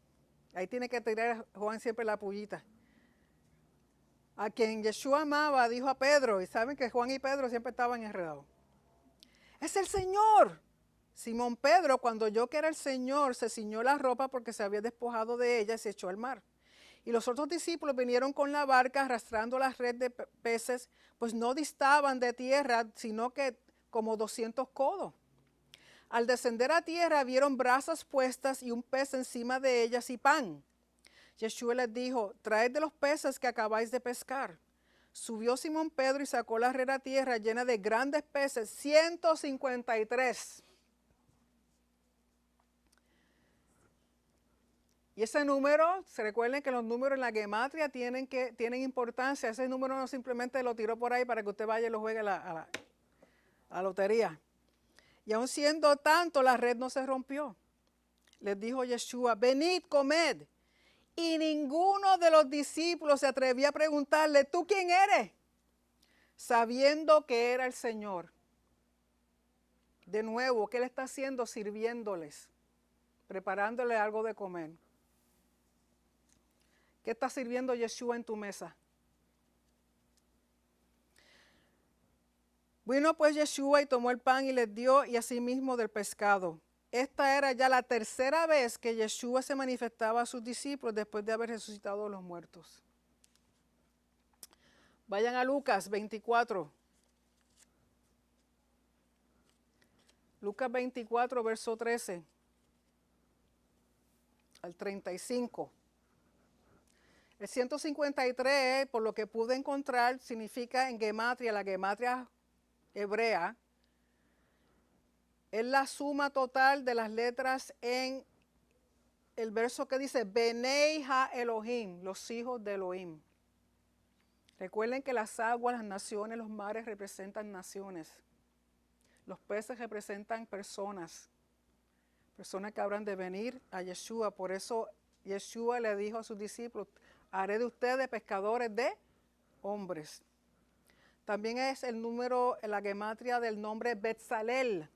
ahí tiene que tirar Juan siempre la pullita, a quien Yeshua amaba, dijo a Pedro, y saben que Juan y Pedro siempre estaban enredados, ¡es el Señor! Simón Pedro, cuando oyó que era el Señor, se ciñó la ropa porque se había despojado de ella y se echó al mar. Y los otros discípulos vinieron con la barca arrastrando la red de peces, pues no distaban de tierra, sino que como 200 codos. Al descender a tierra vieron brasas puestas y un pez encima de ellas y pan. Yeshua les dijo, traed de los peces que acabáis de pescar. Subió Simón Pedro y sacó la red a tierra llena de grandes peces, 153. Y ese número, se recuerden que los números en la gematria tienen importancia. Ese número no simplemente lo tiró por ahí para que usted vaya y lo juegue a la lotería. Y aun siendo tanto, la red no se rompió. Les dijo Yeshua, venid, comed. Y ninguno de los discípulos se atrevía a preguntarle, ¿tú quién eres? Sabiendo que era el Señor. De nuevo, ¿qué le está haciendo? Sirviéndoles, preparándoles algo de comer. ¿Qué está sirviendo Yeshua en tu mesa? Vino pues Yeshua y tomó el pan y les dio y asimismo del pescado. Esta era ya la tercera vez que Yeshua se manifestaba a sus discípulos después de haber resucitado a los muertos. Vayan a Lucas 24. Lucas 24, verso 13 al 35. El 153, por lo que pude encontrar, significa en gematria, la gematria hebrea, es la suma total de las letras en el verso que dice Benei ha Elohim, los hijos de Elohim. Recuerden que las aguas, las naciones, los mares representan naciones. Los peces representan personas que habrán de venir a Yeshua. Por eso Yeshua le dijo a sus discípulos, haré de ustedes pescadores de hombres. También es el número, la gematria del nombre Betzalel.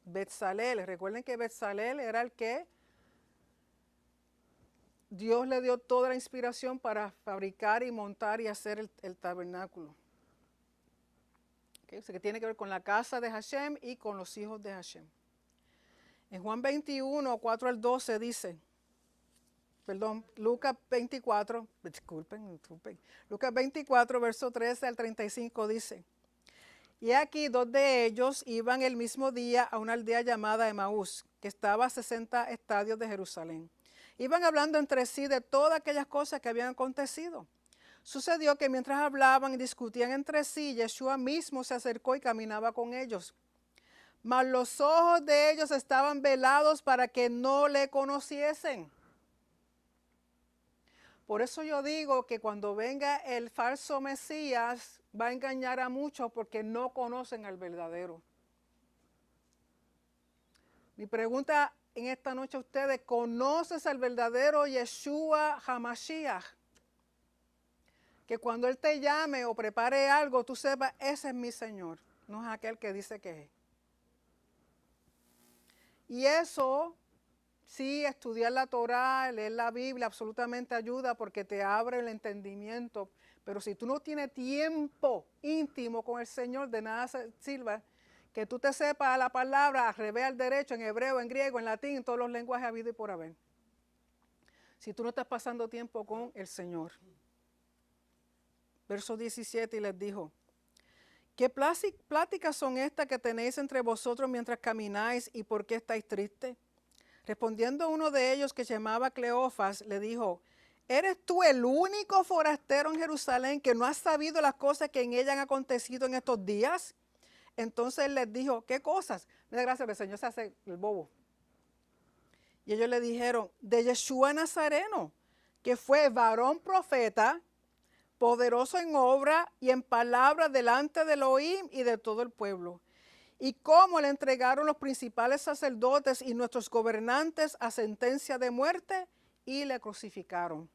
Betzalel, recuerden que Betzalel era el que Dios le dio toda la inspiración para fabricar y montar y hacer el tabernáculo. Okay, o sea, que tiene que ver con la casa de Hashem y con los hijos de Hashem. En Juan 21, 4 al 12 dice, Lucas 24, disculpen, Lucas 24, verso 13 al 35 dice, y aquí 2 de ellos iban el mismo día a una aldea llamada Emaús, que estaba a 60 estadios de Jerusalén. Iban hablando entre sí de todas aquellas cosas que habían acontecido. Sucedió que mientras hablaban y discutían entre sí, Yeshua mismo se acercó y caminaba con ellos. Mas los ojos de ellos estaban velados para que no le conociesen. Por eso yo digo que cuando venga el falso Mesías, va a engañar a muchos porque no conocen al verdadero. Mi pregunta en esta noche a ustedes, ¿conoces al verdadero Yeshua HaMashiach? Que cuando Él te llame o prepare algo, tú sepas, ese es mi Señor, no es aquel que dice que es. Y eso Sí, estudiar la Torá, leer la Biblia, absolutamente ayuda porque te abre el entendimiento. Pero si tú no tienes tiempo íntimo con el Señor, de nada sirve que tú te sepas la palabra al revés, al derecho, en hebreo, en griego, en latín, en todos los lenguajes habidos y por haber. Si tú no estás pasando tiempo con el Señor. Verso 17, y les dijo: ¿qué pláticas son estas que tenéis entre vosotros mientras camináis, y por qué estáis tristes? Respondiendo uno de ellos, que se llamaba Cleofas, le dijo: ¿eres tú el único forastero en Jerusalén que no has sabido las cosas que en ella han acontecido en estos días? Entonces él les dijo: ¿qué cosas? Me da gracia que el Señor se hace el bobo. Y ellos le dijeron: de Yeshua Nazareno, que fue varón profeta, poderoso en obra y en palabra delante de Elohim y de todo el pueblo. Y cómo le entregaron los principales sacerdotes y nuestros gobernantes a sentencia de muerte y le crucificaron.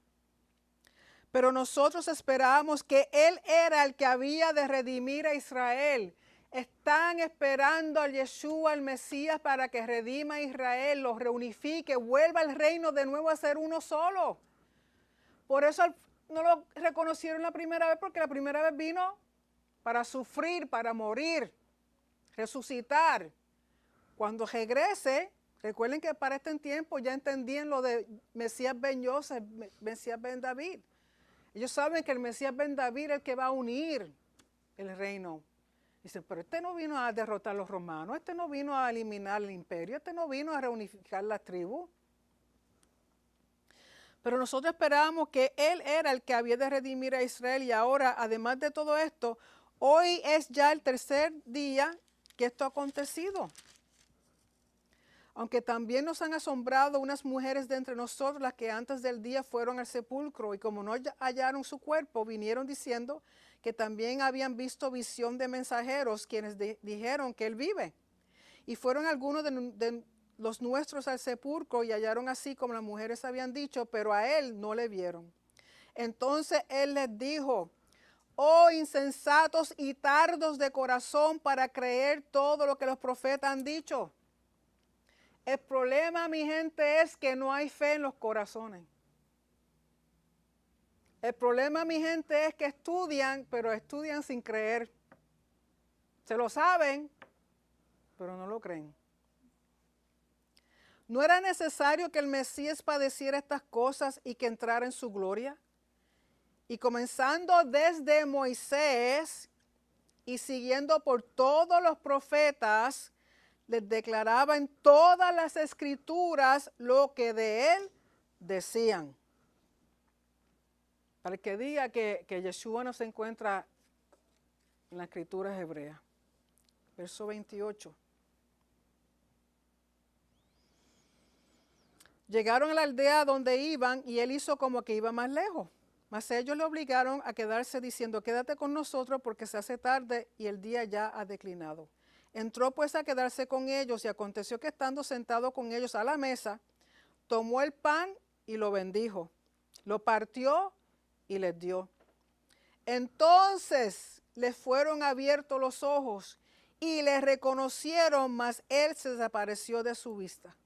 Pero nosotros esperábamos que Él era el que había de redimir a Israel. Están esperando al Yeshua, el Mesías, para que redima a Israel, los reunifique, vuelva el reino de nuevo a ser uno solo. Por eso no lo reconocieron la primera vez, porque la primera vez vino para sufrir, para morir, resucitar. Cuando regrese, recuerden que para este tiempo ya entendían lo de Mesías ben Yosef, Mesías ben David. Ellos saben que el Mesías ben David es el que va a unir el reino. Dicen, pero este no vino a derrotar a los romanos, este no vino a eliminar el imperio, este no vino a reunificar las tribus. Pero nosotros esperábamos que Él era el que había de redimir a Israel, y ahora, además de todo esto, hoy es ya el tercer día que esto ha acontecido. Aunque también nos han asombrado unas mujeres de entre nosotros, las que antes del día fueron al sepulcro, y como no hallaron su cuerpo, vinieron diciendo que también habían visto visión de mensajeros, quienes dijeron que Él vive. Y fueron algunos de los nuestros al sepulcro y hallaron así como las mujeres habían dicho, pero a Él no le vieron. Entonces Él les dijo: oh insensatos y tardos de corazón para creer todo lo que los profetas han dicho. El problema, mi gente, es que no hay fe en los corazones. El problema, mi gente, es que estudian, pero estudian sin creer. Se lo saben, pero no lo creen. ¿No era necesario que el Mesías padeciera estas cosas y que entrara en su gloria? Y comenzando desde Moisés y siguiendo por todos los profetas, les declaraba en todas las escrituras lo que de Él decían. Para el que diga que Yeshua no se encuentra en las escrituras hebreas. Verso 28. Llegaron a la aldea donde iban y Él hizo como que iba más lejos. Mas ellos le obligaron a quedarse diciendo: quédate con nosotros porque se hace tarde y el día ya ha declinado. Entró pues a quedarse con ellos, y aconteció que estando sentado con ellos a la mesa, tomó el pan y lo bendijo, lo partió y les dio. Entonces les fueron abiertos los ojos y le reconocieron, mas Él se desapareció de su vista.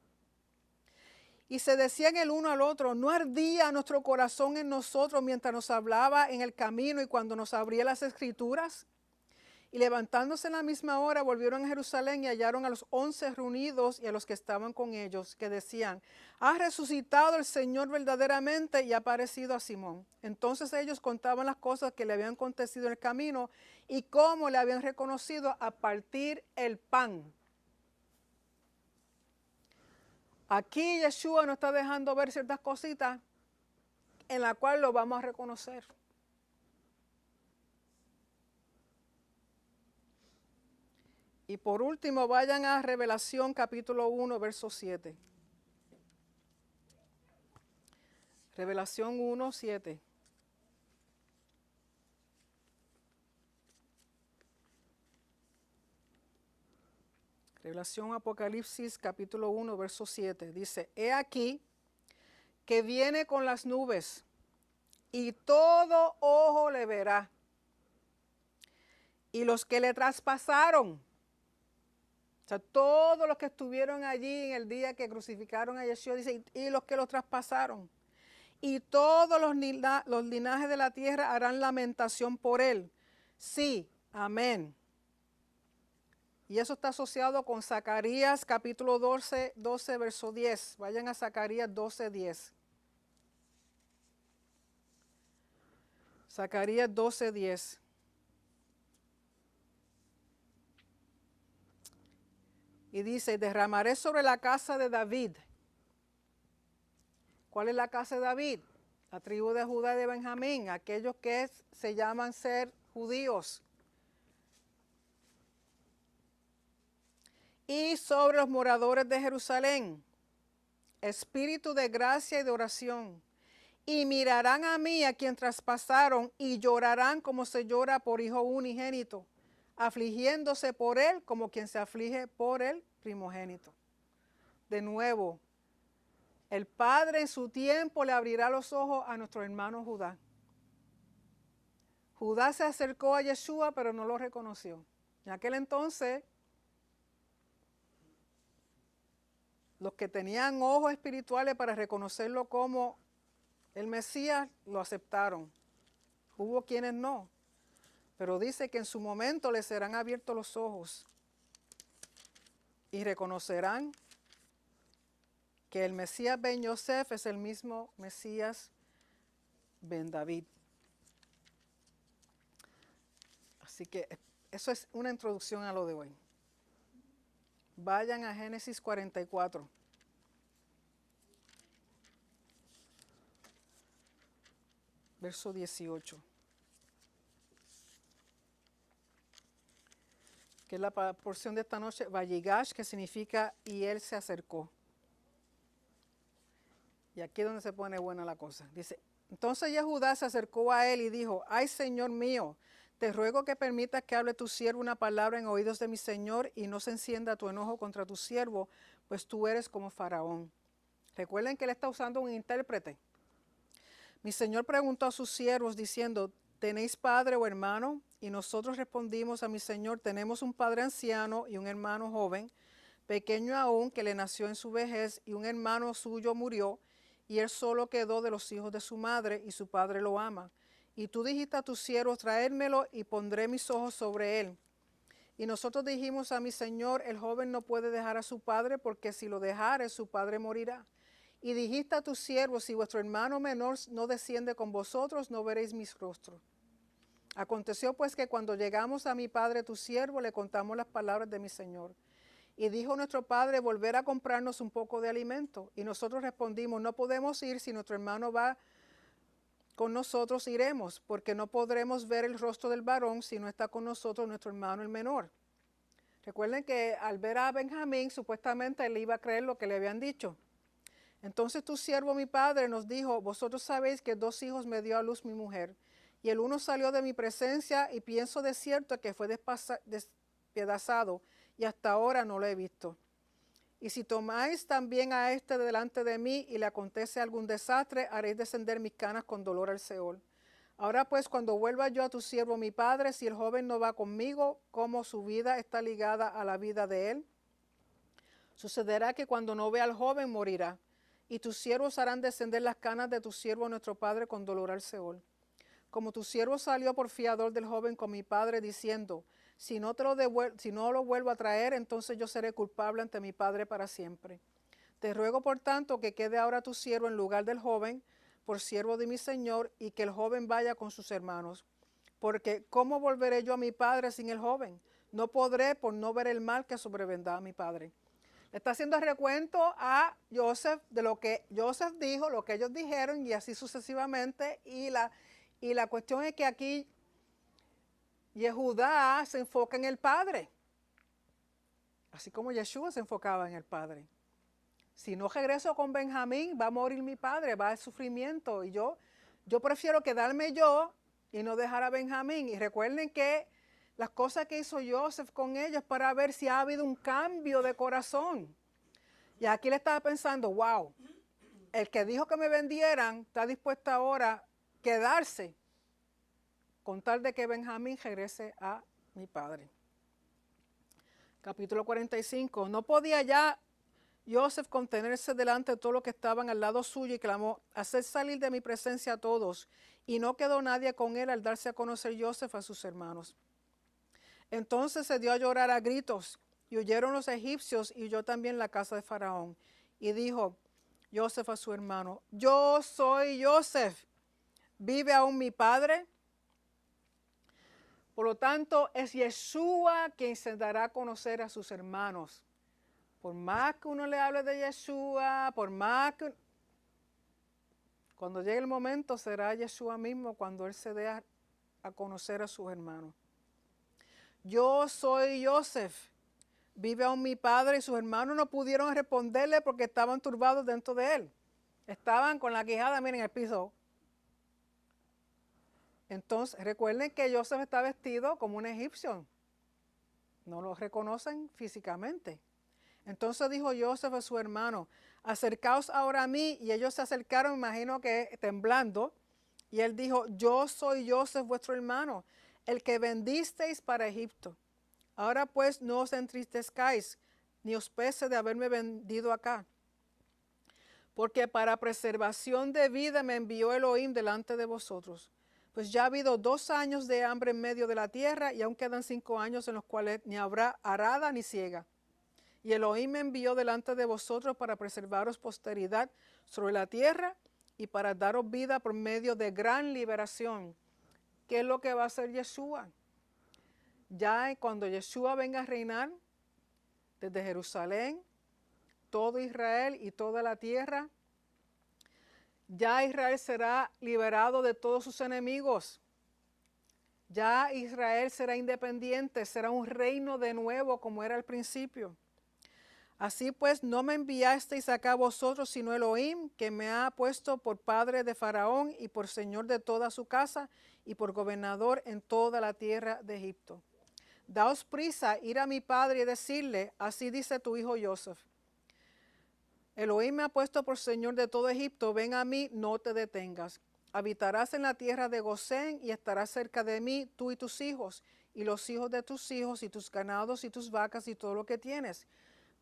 Y se decían el uno al otro: ¿no ardía nuestro corazón en nosotros mientras nos hablaba en el camino y cuando nos abría las escrituras? Y levantándose en la misma hora, volvieron a Jerusalén y hallaron a los 11 reunidos y a los que estaban con ellos, que decían: ha resucitado el Señor verdaderamente y ha aparecido a Simón. Entonces ellos contaban las cosas que le habían acontecido en el camino y cómo le habían reconocido a partir el pan. Aquí Yeshua nos está dejando ver ciertas cositas en las cuales lo vamos a reconocer. Y por último, vayan a Revelación capítulo 1, verso 7. Revelación 1, 7. Revelación Apocalipsis capítulo 1, verso 7. Dice: he aquí que viene con las nubes, y todo ojo le verá. Y los que le traspasaron, O sea, todos los que estuvieron allí en el día que crucificaron a Yeshua, dice, y los que los traspasaron. Y todos los linajes de la tierra harán lamentación por él. Sí, amén. Y eso está asociado con Zacarías capítulo 12, verso 10. Vayan a Zacarías 12, 10. Zacarías 12, 10. Y dice, derramaré sobre la casa de David. ¿Cuál es la casa de David? La tribu de Judá y de Benjamín, aquellos que se llaman ser judíos. Y sobre los moradores de Jerusalén, espíritu de gracia y de oración. Y mirarán a mí, a quien traspasaron, y llorarán como se llora por hijo unigénito, afligiéndose por él como quien se aflige por el primogénito. De nuevo, el Padre en su tiempo le abrirá los ojos a nuestro hermano Judá. Judá se acercó a Yeshua, pero no lo reconoció. En aquel entonces, los que tenían ojos espirituales para reconocerlo como el Mesías, lo aceptaron. Hubo quienes no. Pero dice que en su momento les serán abiertos los ojos y reconocerán que el Mesías ben Yosef es el mismo Mesías ben David. Así que eso es una introducción a lo de hoy. Vayan a Génesis 44. Verso 18. Que es la porción de esta noche, Vayigash, que significa y él se acercó. Y aquí es donde se pone buena la cosa. Dice, entonces Yehudá se acercó a él y dijo, ay Señor mío, te ruego que permitas que hable tu siervo una palabra en oídos de mi Señor y no se encienda tu enojo contra tu siervo, pues tú eres como Faraón. Recuerden que él está usando un intérprete. Mi Señor preguntó a sus siervos diciendo, ¿tenéis padre o hermano? Y nosotros respondimos a mi Señor, tenemos un padre anciano y un hermano joven, pequeño aún, que le nació en su vejez, y un hermano suyo murió, y él solo quedó de los hijos de su madre, y su padre lo ama. Y tú dijiste a tus siervos, traérmelo, y pondré mis ojos sobre él. Y nosotros dijimos a mi Señor, el joven no puede dejar a su padre, porque si lo dejare, su padre morirá. Y dijiste a tus siervos, si vuestro hermano menor no desciende con vosotros, no veréis mis rostros. Aconteció pues que cuando llegamos a mi padre tu siervo, le contamos las palabras de mi Señor. Y dijo nuestro padre, volver a comprarnos un poco de alimento. Y nosotros respondimos, no podemos ir, si nuestro hermano va con nosotros, iremos, porque no podremos ver el rostro del varón si no está con nosotros nuestro hermano el menor. Recuerden que al ver a Benjamín, supuestamente él iba a creer lo que le habían dicho. Entonces tu siervo mi padre nos dijo, vosotros sabéis que 2 hijos me dio a luz mi mujer, y el uno salió de mi presencia, y pienso de cierto que fue despedazado, y hasta ahora no lo he visto. Y si tomáis también a este delante de mí, y le acontece algún desastre, haréis descender mis canas con dolor al Seol. Ahora pues, cuando vuelva yo a tu siervo mi padre, si el joven no va conmigo, ¿cómo su vida está ligada a la vida de él? Sucederá que cuando no vea al joven, morirá. Y tus siervos harán descender las canas de tu siervo nuestro padre con dolor al Seol. Como tu siervo salió por fiador del joven con mi padre, diciendo, si no lo vuelvo a traer, entonces yo seré culpable ante mi padre para siempre. Te ruego, por tanto, que quede ahora tu siervo en lugar del joven, por siervo de mi Señor, y que el joven vaya con sus hermanos. Porque ¿cómo volveré yo a mi padre sin el joven? No podré por no ver el mal que sobrevendrá a mi padre. Le está haciendo el recuento a Joseph de lo que Joseph dijo, lo que ellos dijeron, y así sucesivamente. Y la cuestión es que aquí Yehudá se enfoca en el padre, así como Yeshua se enfocaba en el padre. Si no regreso con Benjamín, va a morir mi padre, va a haber sufrimiento. Y yo prefiero quedarme yo y no dejar a Benjamín. Y recuerden que las cosas que hizo Joseph con ellos para ver si ha habido un cambio de corazón. Y aquí le estaba pensando, wow, el que dijo que me vendieran está dispuesto ahora a quedarse con tal de que Benjamín regrese a mi padre. capítulo 45. No podía ya Joseph contenerse delante de todos los que estaban al lado suyo y clamó, haced salir de mi presencia a todos. Y no quedó nadie con él al darse a conocer Joseph a sus hermanos. Entonces se dio a llorar a gritos y huyeron los egipcios y huyó también la casa de Faraón. Y dijo Joseph a su hermano, yo soy Joseph, ¿vive aún mi padre? Por lo tanto, es Yeshua quien se dará a conocer a sus hermanos. Por más que uno le hable de Yeshua, por más que... Cuando llegue el momento será Yeshua mismo cuando Él se dé a conocer a sus hermanos. Yo soy Joseph, vive aún mi padre, y sus hermanos no pudieron responderle porque estaban turbados dentro de él. Estaban con la quijada, miren, en el piso. Entonces, recuerden que Joseph está vestido como un egipcio. No lo reconocen físicamente. Entonces dijo Joseph a su hermano, acercaos ahora a mí. Y ellos se acercaron, imagino que temblando. Y él dijo, yo soy Joseph, vuestro hermano, el que vendisteis para Egipto. Ahora pues no os entristezcáis, ni os pese de haberme vendido acá. Porque para preservación de vida me envió Elohim delante de vosotros. Pues ya ha habido 2 años de hambre en medio de la tierra, y aún quedan 5 años en los cuales ni habrá arada ni siega. Y Elohim me envió delante de vosotros para preservaros posteridad sobre la tierra y para daros vida por medio de gran liberación. ¿Qué es lo que va a hacer Yeshua? Ya cuando Yeshua venga a reinar desde Jerusalén, todo Israel y toda la tierra, ya Israel será liberado de todos sus enemigos. Ya Israel será independiente, será un reino de nuevo como era al principio. Así pues, no me enviasteis acá vosotros, sino Elohim, que me ha puesto por padre de Faraón y por señor de toda su casa y por gobernador en toda la tierra de Egipto. Daos prisa, ir a mi padre y decirle, así dice tu hijo Joseph. Elohim me ha puesto por señor de todo Egipto, ven a mí, no te detengas. Habitarás en la tierra de Gosén y estarás cerca de mí, tú y tus hijos, y los hijos de tus hijos, y tus ganados, y tus vacas, y todo lo que tienes.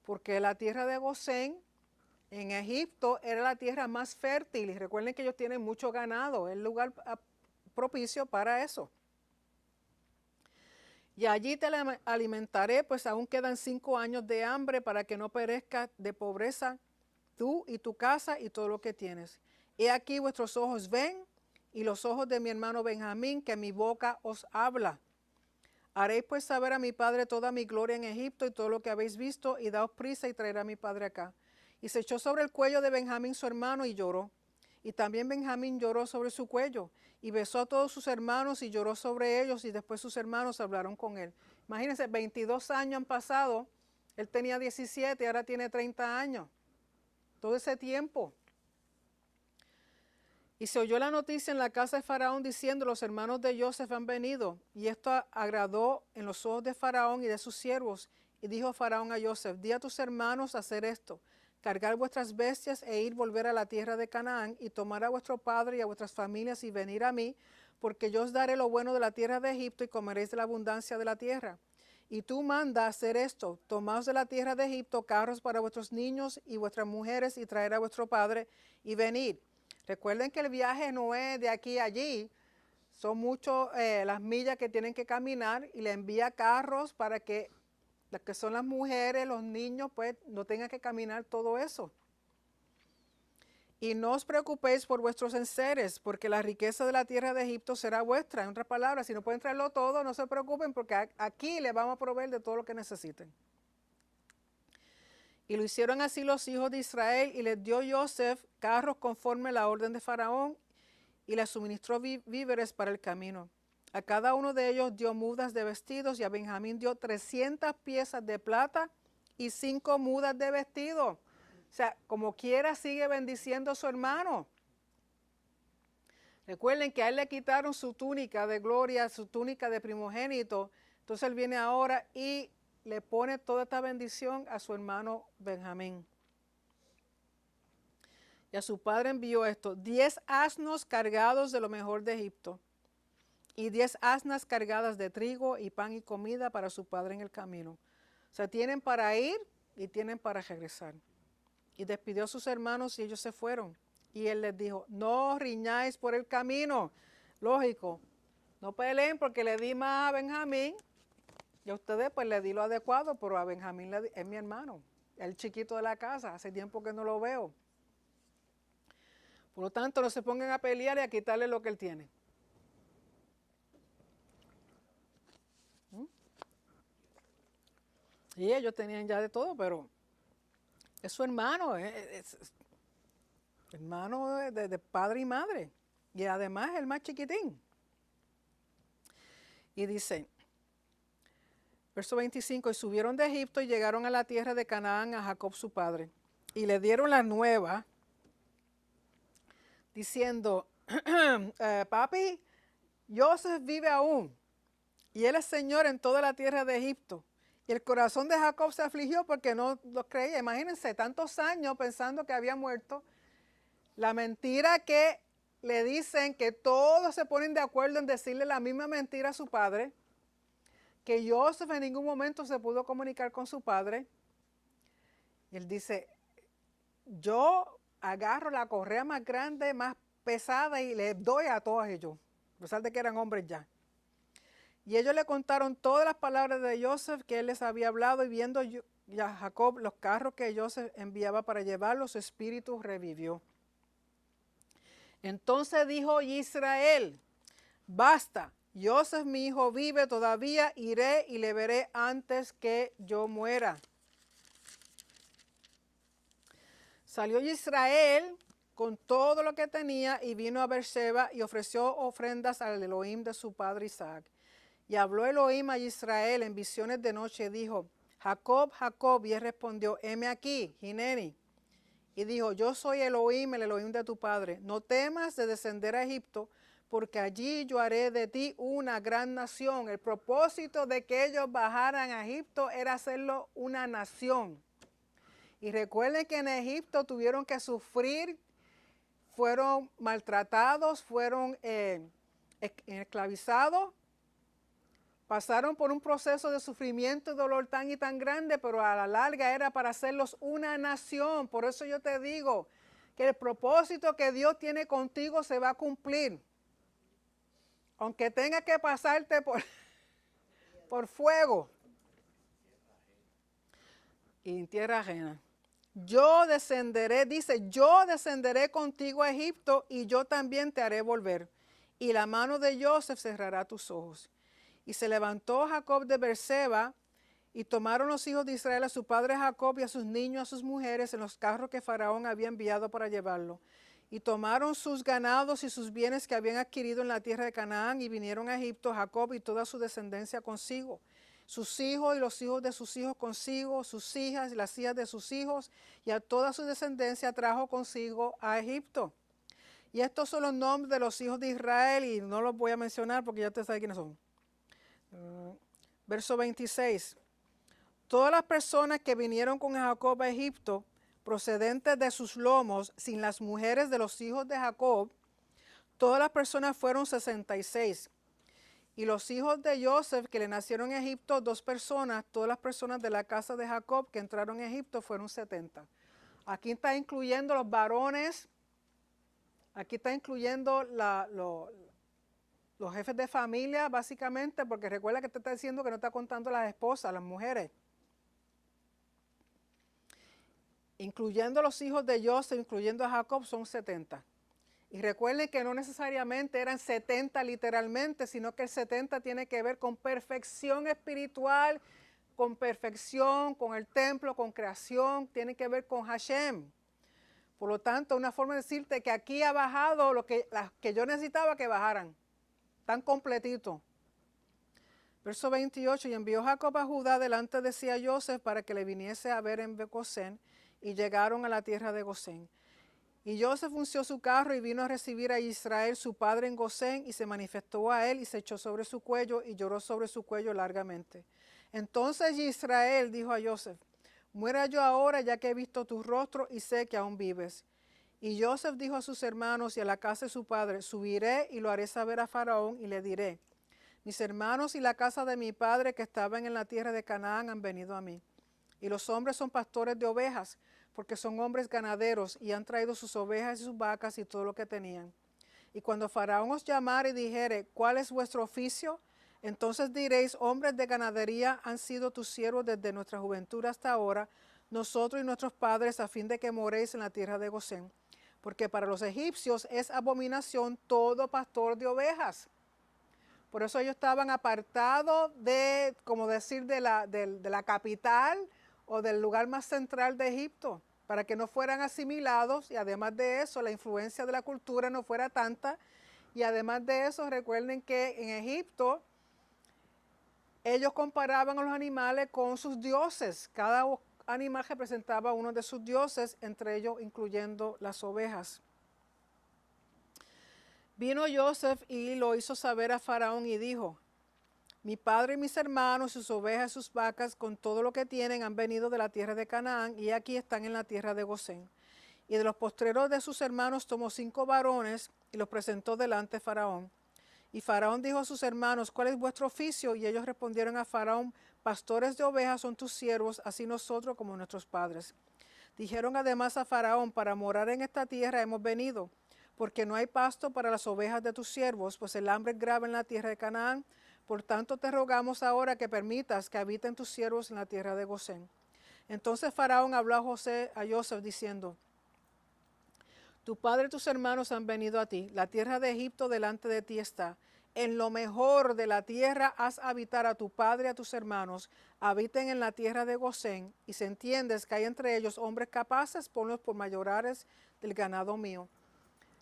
Porque la tierra de Gosén en Egipto era la tierra más fértil. Y recuerden que ellos tienen mucho ganado, es el lugar propicio para eso. Y allí te alimentaré, pues aún quedan 5 años de hambre para que no perezcas de pobreza tú y tu casa y todo lo que tienes. He aquí vuestros ojos ven y los ojos de mi hermano Benjamín, que mi boca os habla. Haréis pues saber a mi padre toda mi gloria en Egipto y todo lo que habéis visto, y daos prisa y traerá a mi padre acá. Y se echó sobre el cuello de Benjamín su hermano y lloró. Y también Benjamín lloró sobre su cuello, y besó a todos sus hermanos y lloró sobre ellos, y después sus hermanos hablaron con él. Imagínense, 22 años han pasado, él tenía 17 y ahora tiene 30 años. Todo ese tiempo. Y se oyó la noticia en la casa de Faraón diciendo, los hermanos de Joseph han venido. Y esto agradó en los ojos de Faraón y de sus siervos. Y dijo Faraón a Joseph, di a tus hermanos hacer esto, cargar vuestras bestias e ir volver a la tierra de Canaán y tomar a vuestro padre y a vuestras familias y venir a mí, porque yo os daré lo bueno de la tierra de Egipto y comeréis de la abundancia de la tierra. Y tú manda hacer esto, tomaos de la tierra de Egipto carros para vuestros niños y vuestras mujeres y traer a vuestro padre y venid. Recuerden que el viaje no es de aquí a allí, son muchas las millas que tienen que caminar, y le envía carros para que las que son las mujeres, los niños, pues no tengan que caminar todo eso. Y no os preocupéis por vuestros enseres, porque la riqueza de la tierra de Egipto será vuestra. En otras palabras, si no pueden traerlo todo, no se preocupen, porque aquí les vamos a proveer de todo lo que necesiten. Y lo hicieron así los hijos de Israel, y les dio Joseph carros conforme a la orden de Faraón, y les suministró víveres para el camino. A cada uno de ellos dio mudas de vestidos, y a Benjamín dio 300 piezas de plata y 5 mudas de vestidos. O sea, como quiera sigue bendiciendo a su hermano. Recuerden que a él le quitaron su túnica de gloria, su túnica de primogénito. Entonces él viene ahora y le pone toda esta bendición a su hermano Benjamín. Y a su padre envió esto, 10 asnos cargados de lo mejor de Egipto, y 10 asnas cargadas de trigo y pan y comida para su padre en el camino. O sea, tienen para ir y tienen para regresar. Y despidió a sus hermanos y ellos se fueron. Y él les dijo, no riñáis por el camino. Lógico, no peleen porque le di más a Benjamín. Y a ustedes pues le di lo adecuado, pero a Benjamín es mi hermano, el chiquito de la casa, hace tiempo que no lo veo. Por lo tanto, no se pongan a pelear y a quitarle lo que él tiene. Y ellos tenían ya de todo, pero es su hermano, es hermano de padre y madre. Y además el más chiquitín. Y dice, verso 25, y subieron de Egipto y llegaron a la tierra de Canaán a Jacob su padre. Y le dieron la nueva, diciendo, papi, Joseph vive aún, y él es señor en toda la tierra de Egipto. Y el corazón de Jacob se afligió porque no lo creía. Imagínense, tantos años pensando que había muerto. La mentira que le dicen, que todos se ponen de acuerdo en decirle la misma mentira a su padre, que Joseph en ningún momento se pudo comunicar con su padre. Y él dice, yo agarro la correa más grande, más pesada y le doy a todos ellos, a pesar de que eran hombres ya. Y ellos le contaron todas las palabras de Joseph que él les había hablado, y viendo a Jacob los carros que Joseph enviaba para llevarlos, su espíritu revivió. Entonces dijo Israel, basta, Joseph mi hijo vive todavía, iré y le veré antes que yo muera. Salió Israel con todo lo que tenía y vino a Beerseba y ofreció ofrendas al Elohim de su padre Isaac. Y habló Elohim a Israel en visiones de noche y dijo, Jacob, Jacob, y él respondió, heme aquí, Hineni. Y dijo, yo soy Elohim, el Elohim de tu padre. No temas de descender a Egipto, porque allí yo haré de ti una gran nación. El propósito de que ellos bajaran a Egipto era hacerlo una nación. Y recuerden que en Egipto tuvieron que sufrir, fueron maltratados, fueron esclavizados, pasaron por un proceso de sufrimiento y dolor tan y tan grande, pero a la larga era para hacerlos una nación. Por eso yo te digo que el propósito que Dios tiene contigo se va a cumplir. Aunque tenga que pasarte por fuego y en tierra ajena. Yo descenderé, dice, yo descenderé contigo a Egipto y yo también te haré volver. Y la mano de Joseph cerrará tus ojos. Y se levantó Jacob de Beerseba y tomaron los hijos de Israel a su padre Jacob y a sus niños, a sus mujeres, en los carros que Faraón había enviado para llevarlo. Y tomaron sus ganados y sus bienes que habían adquirido en la tierra de Canaán y vinieron a Egipto, Jacob y toda su descendencia consigo. Sus hijos y los hijos de sus hijos consigo, sus hijas y las hijas de sus hijos, y a toda su descendencia trajo consigo a Egipto. Y estos son los nombres de los hijos de Israel, y no los voy a mencionar porque ya ustedes saben quiénes son. Verso 26. Todas las personas que vinieron con Jacob a Egipto, procedentes de sus lomos, sin las mujeres de los hijos de Jacob, todas las personas fueron 66. Y los hijos de Joseph que le nacieron en Egipto, 2 personas, todas las personas de la casa de Jacob que entraron en Egipto fueron 70. Aquí está incluyendo los varones, aquí está incluyendo los jefes de familia, básicamente, porque recuerda que te está diciendo que no está contando las esposas, las mujeres. Incluyendo los hijos de Joseph, incluyendo a Jacob, son 70. Y recuerden que no necesariamente eran 70 literalmente, sino que el 70 tiene que ver con perfección espiritual, con perfección, con el templo, con creación, tiene que ver con Hashem. Por lo tanto, una forma de decirte que aquí ha bajado las que yo necesitaba que bajaran, tan completito. Verso 28, y envió Jacob a Judá delante de sí a Joseph para que le viniese a ver en Gosén, y llegaron a la tierra de Gosén. Y Joseph unció su carro y vino a recibir a Israel, su padre, en Gosén, y se manifestó a él y se echó sobre su cuello y lloró sobre su cuello largamente. Entonces Israel dijo a Joseph, muera yo ahora ya que he visto tu rostro y sé que aún vives. Y Joseph dijo a sus hermanos y a la casa de su padre, subiré y lo haré saber a Faraón y le diré, Mis hermanos y la casa de mi padre que estaban en la tierra de Canaán han venido a mí. Y los hombres son pastores de ovejas, porque son hombres ganaderos, y han traído sus ovejas y sus vacas y todo lo que tenían. Y cuando Faraón os llamare y dijere, ¿cuál es vuestro oficio? Entonces diréis, hombres de ganadería han sido tus siervos desde nuestra juventud hasta ahora, nosotros y nuestros padres, a fin de que moréis en la tierra de Gosén. Porque para los egipcios es abominación todo pastor de ovejas. Por eso ellos estaban apartados de, como decir, de la capital o del lugar más central de Egipto, para que no fueran asimilados, y además de eso la influencia de la cultura no fuera tanta. Y además de eso, recuerden que en Egipto ellos comparaban a los animales con sus dioses. Cada animal representaba uno de sus dioses, entre ellos incluyendo las ovejas. Vino Joseph y lo hizo saber a Faraón y dijo, mi padre y mis hermanos, sus ovejas y sus vacas, con todo lo que tienen, han venido de la tierra de Canaán y aquí están en la tierra de Gosén. Y de los postreros de sus hermanos tomó 5 varones y los presentó delante de Faraón. Y Faraón dijo a sus hermanos, ¿cuál es vuestro oficio? Y ellos respondieron a Faraón, pastores de ovejas son tus siervos, así nosotros como nuestros padres. Dijeron además a Faraón, para morar en esta tierra hemos venido, porque no hay pasto para las ovejas de tus siervos, pues el hambre es grave en la tierra de Canaán. Por tanto te rogamos ahora que permitas que habiten tus siervos en la tierra de Gosén. Entonces Faraón habló a Joseph diciendo, tu padre y tus hermanos han venido a ti, la tierra de Egipto delante de ti está. En lo mejor de la tierra haz habitar a tu padre y a tus hermanos, habiten en la tierra de Gosén, y si entiendes que hay entre ellos hombres capaces, ponlos por mayores del ganado mío.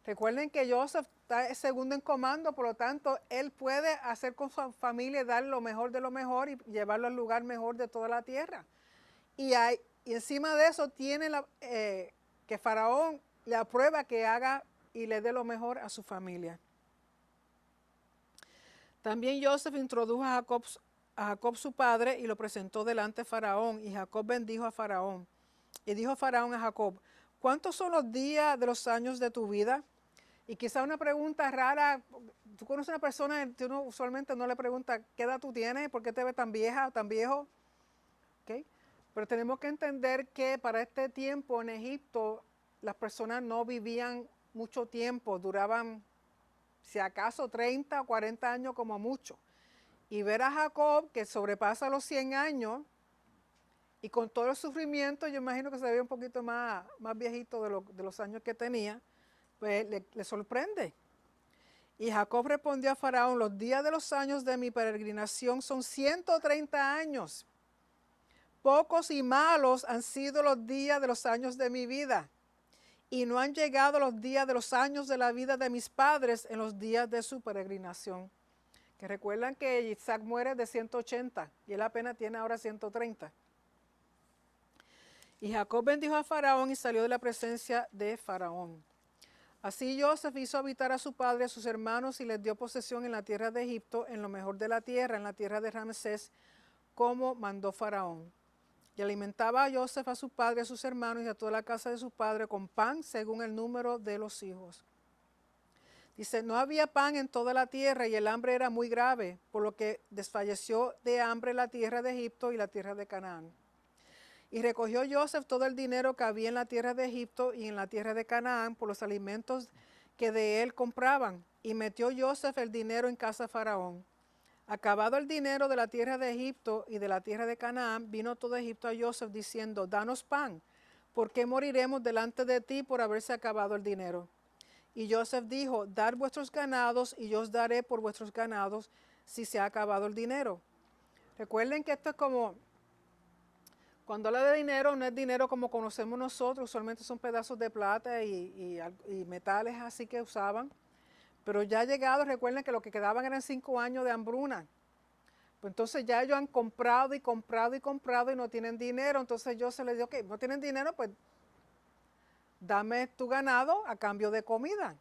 Recuerden que Joseph está segundo en comando, por lo tanto, él puede hacer con su familia, dar lo mejor de lo mejor y llevarlo al lugar mejor de toda la tierra. Y encima de eso tiene que Faraón le aprueba que haga y le dé lo mejor a su familia. También Joseph introdujo a Jacob su padre y lo presentó delante de Faraón, y Jacob bendijo a Faraón. Y dijo Faraón a Jacob, ¿cuántos son los días de los años de tu vida? Y quizá una pregunta rara, tú conoces a una persona, tú usualmente no le preguntas qué edad tú tienes, por qué te ves tan vieja o tan viejo. ¿Okay? Pero tenemos que entender que para este tiempo en Egipto las personas no vivían mucho tiempo, duraban si acaso 30 o 40 años como mucho. Y ver a Jacob que sobrepasa los 100 años y con todo el sufrimiento, yo imagino que se veía un poquito más viejito de los años que tenía, pues le sorprende. Y Jacob respondió a Faraón, los días de los años de mi peregrinación son 130 años. Pocos y malos han sido los días de los años de mi vida, y no han llegado los días de los años de la vida de mis padres en los días de su peregrinación. Que recuerdan que Isaac muere de 180 y él apenas tiene ahora 130. Y Jacob bendijo a Faraón y salió de la presencia de Faraón. Así Joseph hizo habitar a su padre y a sus hermanos y les dio posesión en la tierra de Egipto, en lo mejor de la tierra, en la tierra de Ramsés, como mandó Faraón. Y alimentaba a Joseph, a su padre, a sus hermanos y a toda la casa de su padre con pan según el número de los hijos. Dice, no había pan en toda la tierra y el hambre era muy grave, por lo que desfalleció de hambre la tierra de Egipto y la tierra de Canaán. Y recogió Joseph todo el dinero que había en la tierra de Egipto y en la tierra de Canaán por los alimentos que de él compraban. Y metió Joseph el dinero en casa de Faraón. Acabado el dinero de la tierra de Egipto y de la tierra de Canaán, vino todo Egipto a Joseph diciendo, danos pan, porque moriremos delante de ti por haberse acabado el dinero. Y Joseph dijo, dad vuestros ganados y yo os daré por vuestros ganados si se ha acabado el dinero. Recuerden que esto es como, cuando habla de dinero, no es dinero como conocemos nosotros, usualmente son pedazos de plata y metales así que usaban. Pero ya llegado, recuerden que lo que quedaban eran 5 años de hambruna. Pues entonces ya ellos han comprado y comprado y comprado y no tienen dinero. Entonces yo se les digo, ok, no tienen dinero, pues dame tu ganado a cambio de comida.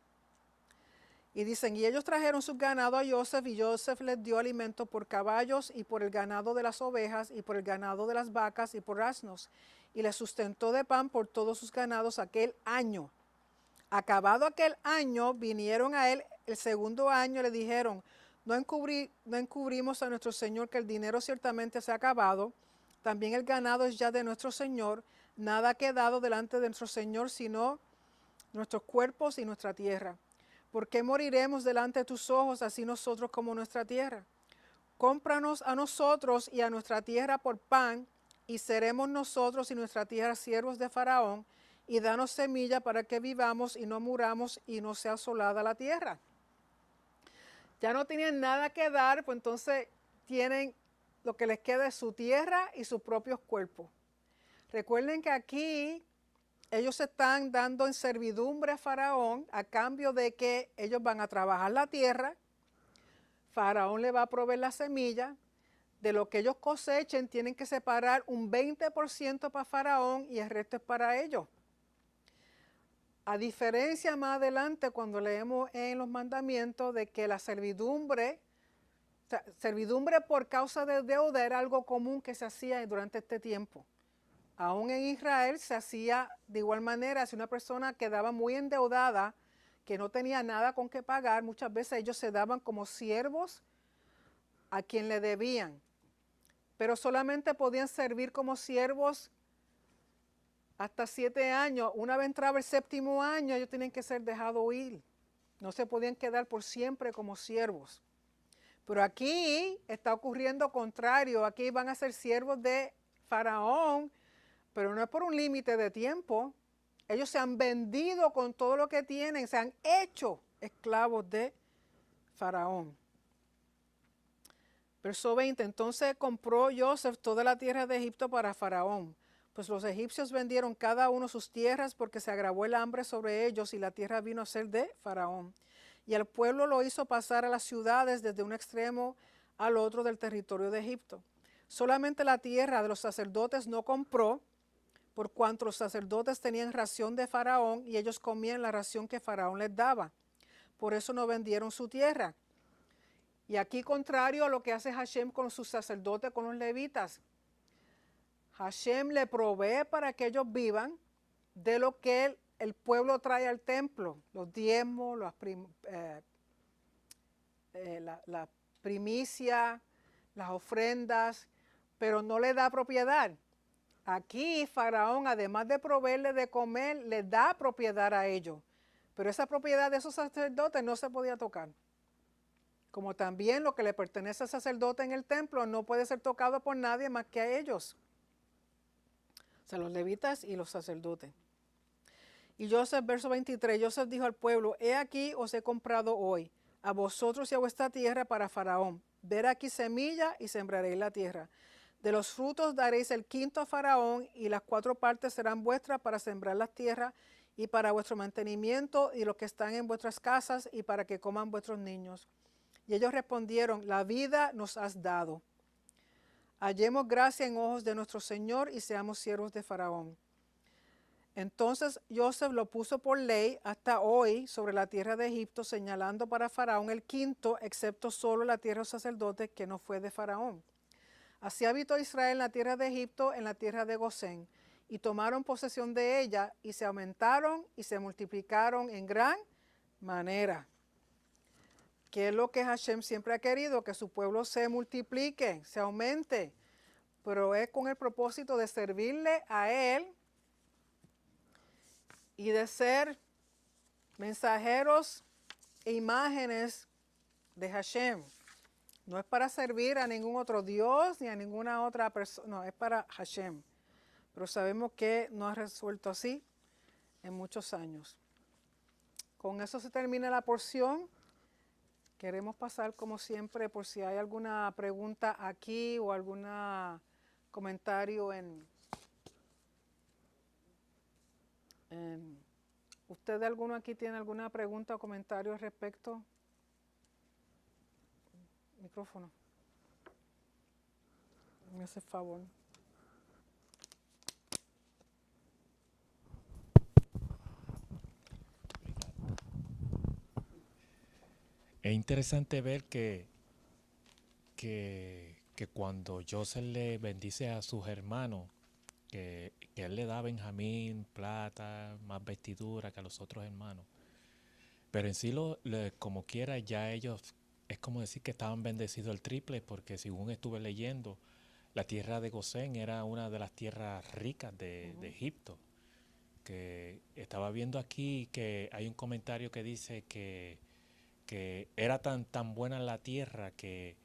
Y dicen, y ellos trajeron su ganado a Joseph y Joseph les dio alimento por caballos y por el ganado de las ovejas y por el ganado de las vacas y por asnos. Y les sustentó de pan por todos sus ganados aquel año. Acabado aquel año, vinieron a él el segundo año y le dijeron, no encubrimos a nuestro Señor que el dinero ciertamente se ha acabado, también el ganado es ya de nuestro Señor, nada ha quedado delante de nuestro Señor sino nuestros cuerpos y nuestra tierra. ¿Por qué moriremos delante de tus ojos, así nosotros como nuestra tierra? Cómpranos a nosotros y a nuestra tierra por pan, y seremos nosotros y nuestra tierra siervos de Faraón, y danos semilla para que vivamos y no muramos y no sea asolada la tierra. Ya no tienen nada que dar, pues entonces tienen lo que les queda es su tierra y sus propios cuerpos. Recuerden que aquí ellos se están dando en servidumbre a Faraón a cambio de que ellos van a trabajar la tierra, Faraón le va a proveer la semilla, de lo que ellos cosechen tienen que separar un 20% para Faraón y el resto es para ellos. A diferencia más adelante cuando leemos en los mandamientos de que la servidumbre por causa de deuda era algo común que se hacía durante este tiempo. Aún en Israel se hacía de igual manera, si una persona quedaba muy endeudada, que no tenía nada con qué pagar, muchas veces ellos se daban como siervos a quien le debían, pero solamente podían servir como siervos hasta 7 años. Una vez entraba el 7º año, ellos tenían que ser dejados ir. No se podían quedar por siempre como siervos. Pero aquí está ocurriendo contrario. Aquí van a ser siervos de Faraón, pero no es por un límite de tiempo. Ellos se han vendido con todo lo que tienen, se han hecho esclavos de Faraón. Verso 20, entonces compró Joseph toda la tierra de Egipto para Faraón, pues los egipcios vendieron cada uno sus tierras porque se agravó el hambre sobre ellos y la tierra vino a ser de Faraón. Y el pueblo lo hizo pasar a las ciudades desde un extremo al otro del territorio de Egipto. Solamente la tierra de los sacerdotes no compró, por cuanto los sacerdotes tenían ración de Faraón y ellos comían la ración que Faraón les daba. Por eso no vendieron su tierra. Y aquí contrario a lo que hace Hashem con sus sacerdotes, con los levitas. Hashem le provee para que ellos vivan de lo que el pueblo trae al templo, los diezmos, la primicia, las ofrendas, pero no le da propiedad. Aquí Faraón, además de proveerle de comer, le da propiedad a ellos, pero esa propiedad de esos sacerdotes no se podía tocar. Como también lo que le pertenece al sacerdote en el templo no puede ser tocado por nadie más que a ellos. O sea, los levitas y los sacerdotes. Y Joseph, verso 23, Joseph dijo al pueblo, he aquí os he comprado hoy, a vosotros y a vuestra tierra para Faraón. Ver aquí semilla y sembraréis la tierra. De los frutos daréis el quinto a Faraón y las 4 partes serán vuestras para sembrar las tierras y para vuestro mantenimiento y los que están en vuestras casas y para que coman vuestros niños. Y ellos respondieron, la vida nos has dado. Hallemos gracia en ojos de nuestro Señor y seamos siervos de Faraón. Entonces Joseph lo puso por ley hasta hoy sobre la tierra de Egipto, señalando para Faraón el quinto, excepto solo la tierra de los sacerdotes, que no fue de Faraón. Así habitó Israel en la tierra de Egipto, en la tierra de Gosén, y tomaron posesión de ella, y se aumentaron y se multiplicaron en gran manera. ¿Qué es lo que Hashem siempre ha querido? Que su pueblo se multiplique, se aumente, pero es con el propósito de servirle a Él y de ser mensajeros e imágenes de Hashem. No es para servir a ningún otro Dios ni a ninguna otra persona, no, es para Hashem. Pero sabemos que no ha resuelto así en muchos años. Con eso se termina la porción. Queremos pasar, como siempre, por si hay alguna pregunta aquí o algún comentario ¿Usted alguno aquí tiene alguna pregunta o comentario al respecto? Micrófono. Me hace favor. Es interesante ver que cuando Joseph le bendice a sus hermanos, que él le da a Benjamín plata, más vestidura que a los otros hermanos. Pero en sí, como quiera, ya ellos es como decir que estaban bendecidos el triple, porque según estuve leyendo, la tierra de Gosén era una de las tierras ricas de Egipto. Que estaba viendo aquí que hay un comentario que dice que era tan buena la tierra que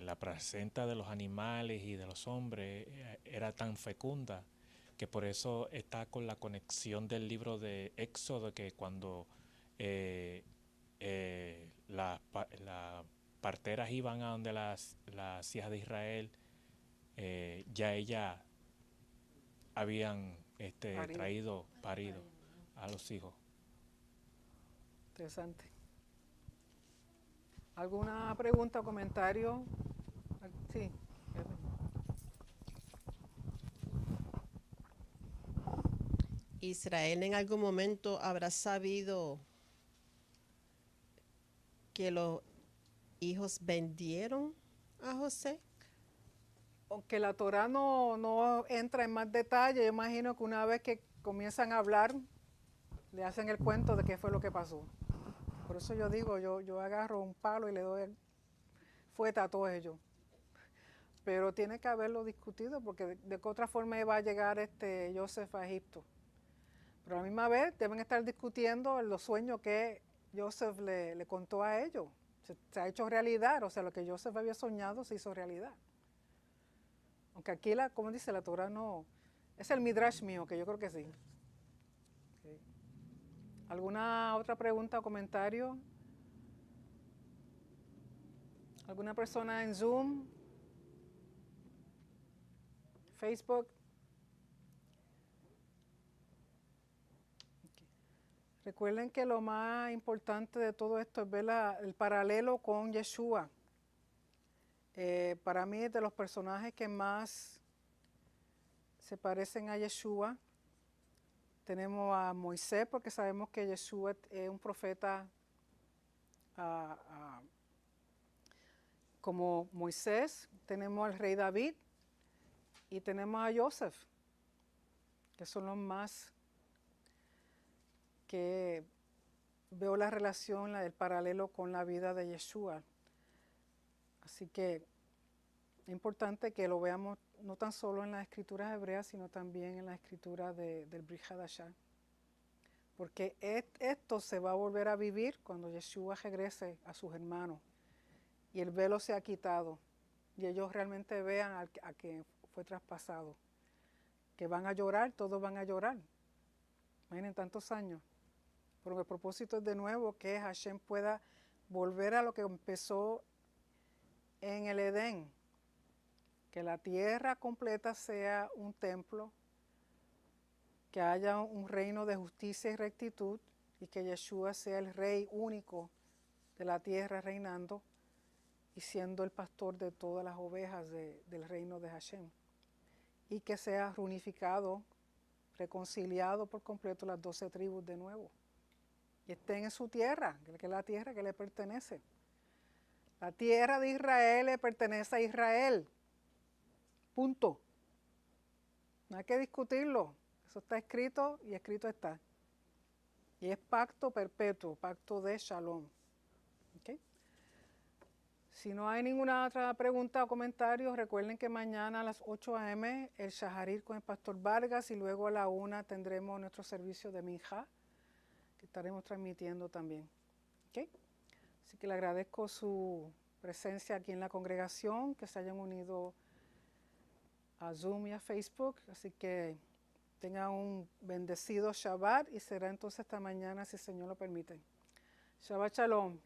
la placenta de los animales y de los hombres era tan fecunda, que por eso está con la conexión del libro de Éxodo, que cuando las parteras iban a donde las hijas de Israel, ya ellas habían parido a los hijos. Interesante. ¿Alguna pregunta o comentario? Sí. Israel en algún momento habrá sabido que los hijos vendieron a José. Aunque la Torá no entra en más detalle, yo imagino que una vez que comienzan a hablar, le hacen el cuento de qué fue lo que pasó. Por eso yo digo, yo agarro un palo y le doy fueta a todos ellos. Pero tiene que haberlo discutido, porque de qué otra forma va a llegar Joseph a Egipto. Pero a la misma vez deben estar discutiendo los sueños que Joseph le contó a ellos. Se ha hecho realidad, o sea, lo que Joseph había soñado se hizo realidad. Aunque aquí, como dice la Torah, no. Es el midrash mío, que yo creo que sí. Okay. ¿Alguna otra pregunta o comentario? ¿Alguna persona en Zoom? Facebook? Okay. Recuerden que lo más importante de todo esto es ver el paralelo con Yeshua. Para mí es de los personajes que más se parecen a Yeshua. Tenemos a Moisés, porque sabemos que Yeshua es un profeta como Moisés. Tenemos al rey David y tenemos a Joseph, que son los más que veo la relación, el paralelo con la vida de Yeshua. Así que es importante que lo veamos no tan solo en las escrituras hebreas, sino también en las escrituras del Brit Hadashah. Porque esto se va a volver a vivir cuando Yeshua regrese a sus hermanos y el velo se ha quitado y ellos realmente vean a quien fue traspasado. Que van a llorar, todos van a llorar. Imaginen tantos años. Pero el propósito es de nuevo que Hashem pueda volver a lo que empezó en el Edén. Que la tierra completa sea un templo, que haya un reino de justicia y rectitud y que Yeshua sea el rey único de la tierra reinando y siendo el pastor de todas las ovejas del reino de Hashem. Y que sea reunificado, reconciliado por completo las 12 tribus de nuevo. Y estén en su tierra, que es la tierra que le pertenece. La tierra de Israel le pertenece a Israel. Punto. No hay que discutirlo. Eso está escrito y escrito está. Y es pacto perpetuo, pacto de Shalom. ¿Okay? Si no hay ninguna otra pregunta o comentario, recuerden que mañana a las 8 a.m. el Shaharit con el Pastor Vargas y luego a la 1 tendremos nuestro servicio de Minja, que estaremos transmitiendo también. ¿Okay? Así que le agradezco su presencia aquí en la congregación, que se hayan unido a Zoom y a Facebook. Así que tengan un bendecido Shabbat y será entonces esta mañana si el Señor lo permite. Shabbat Shalom.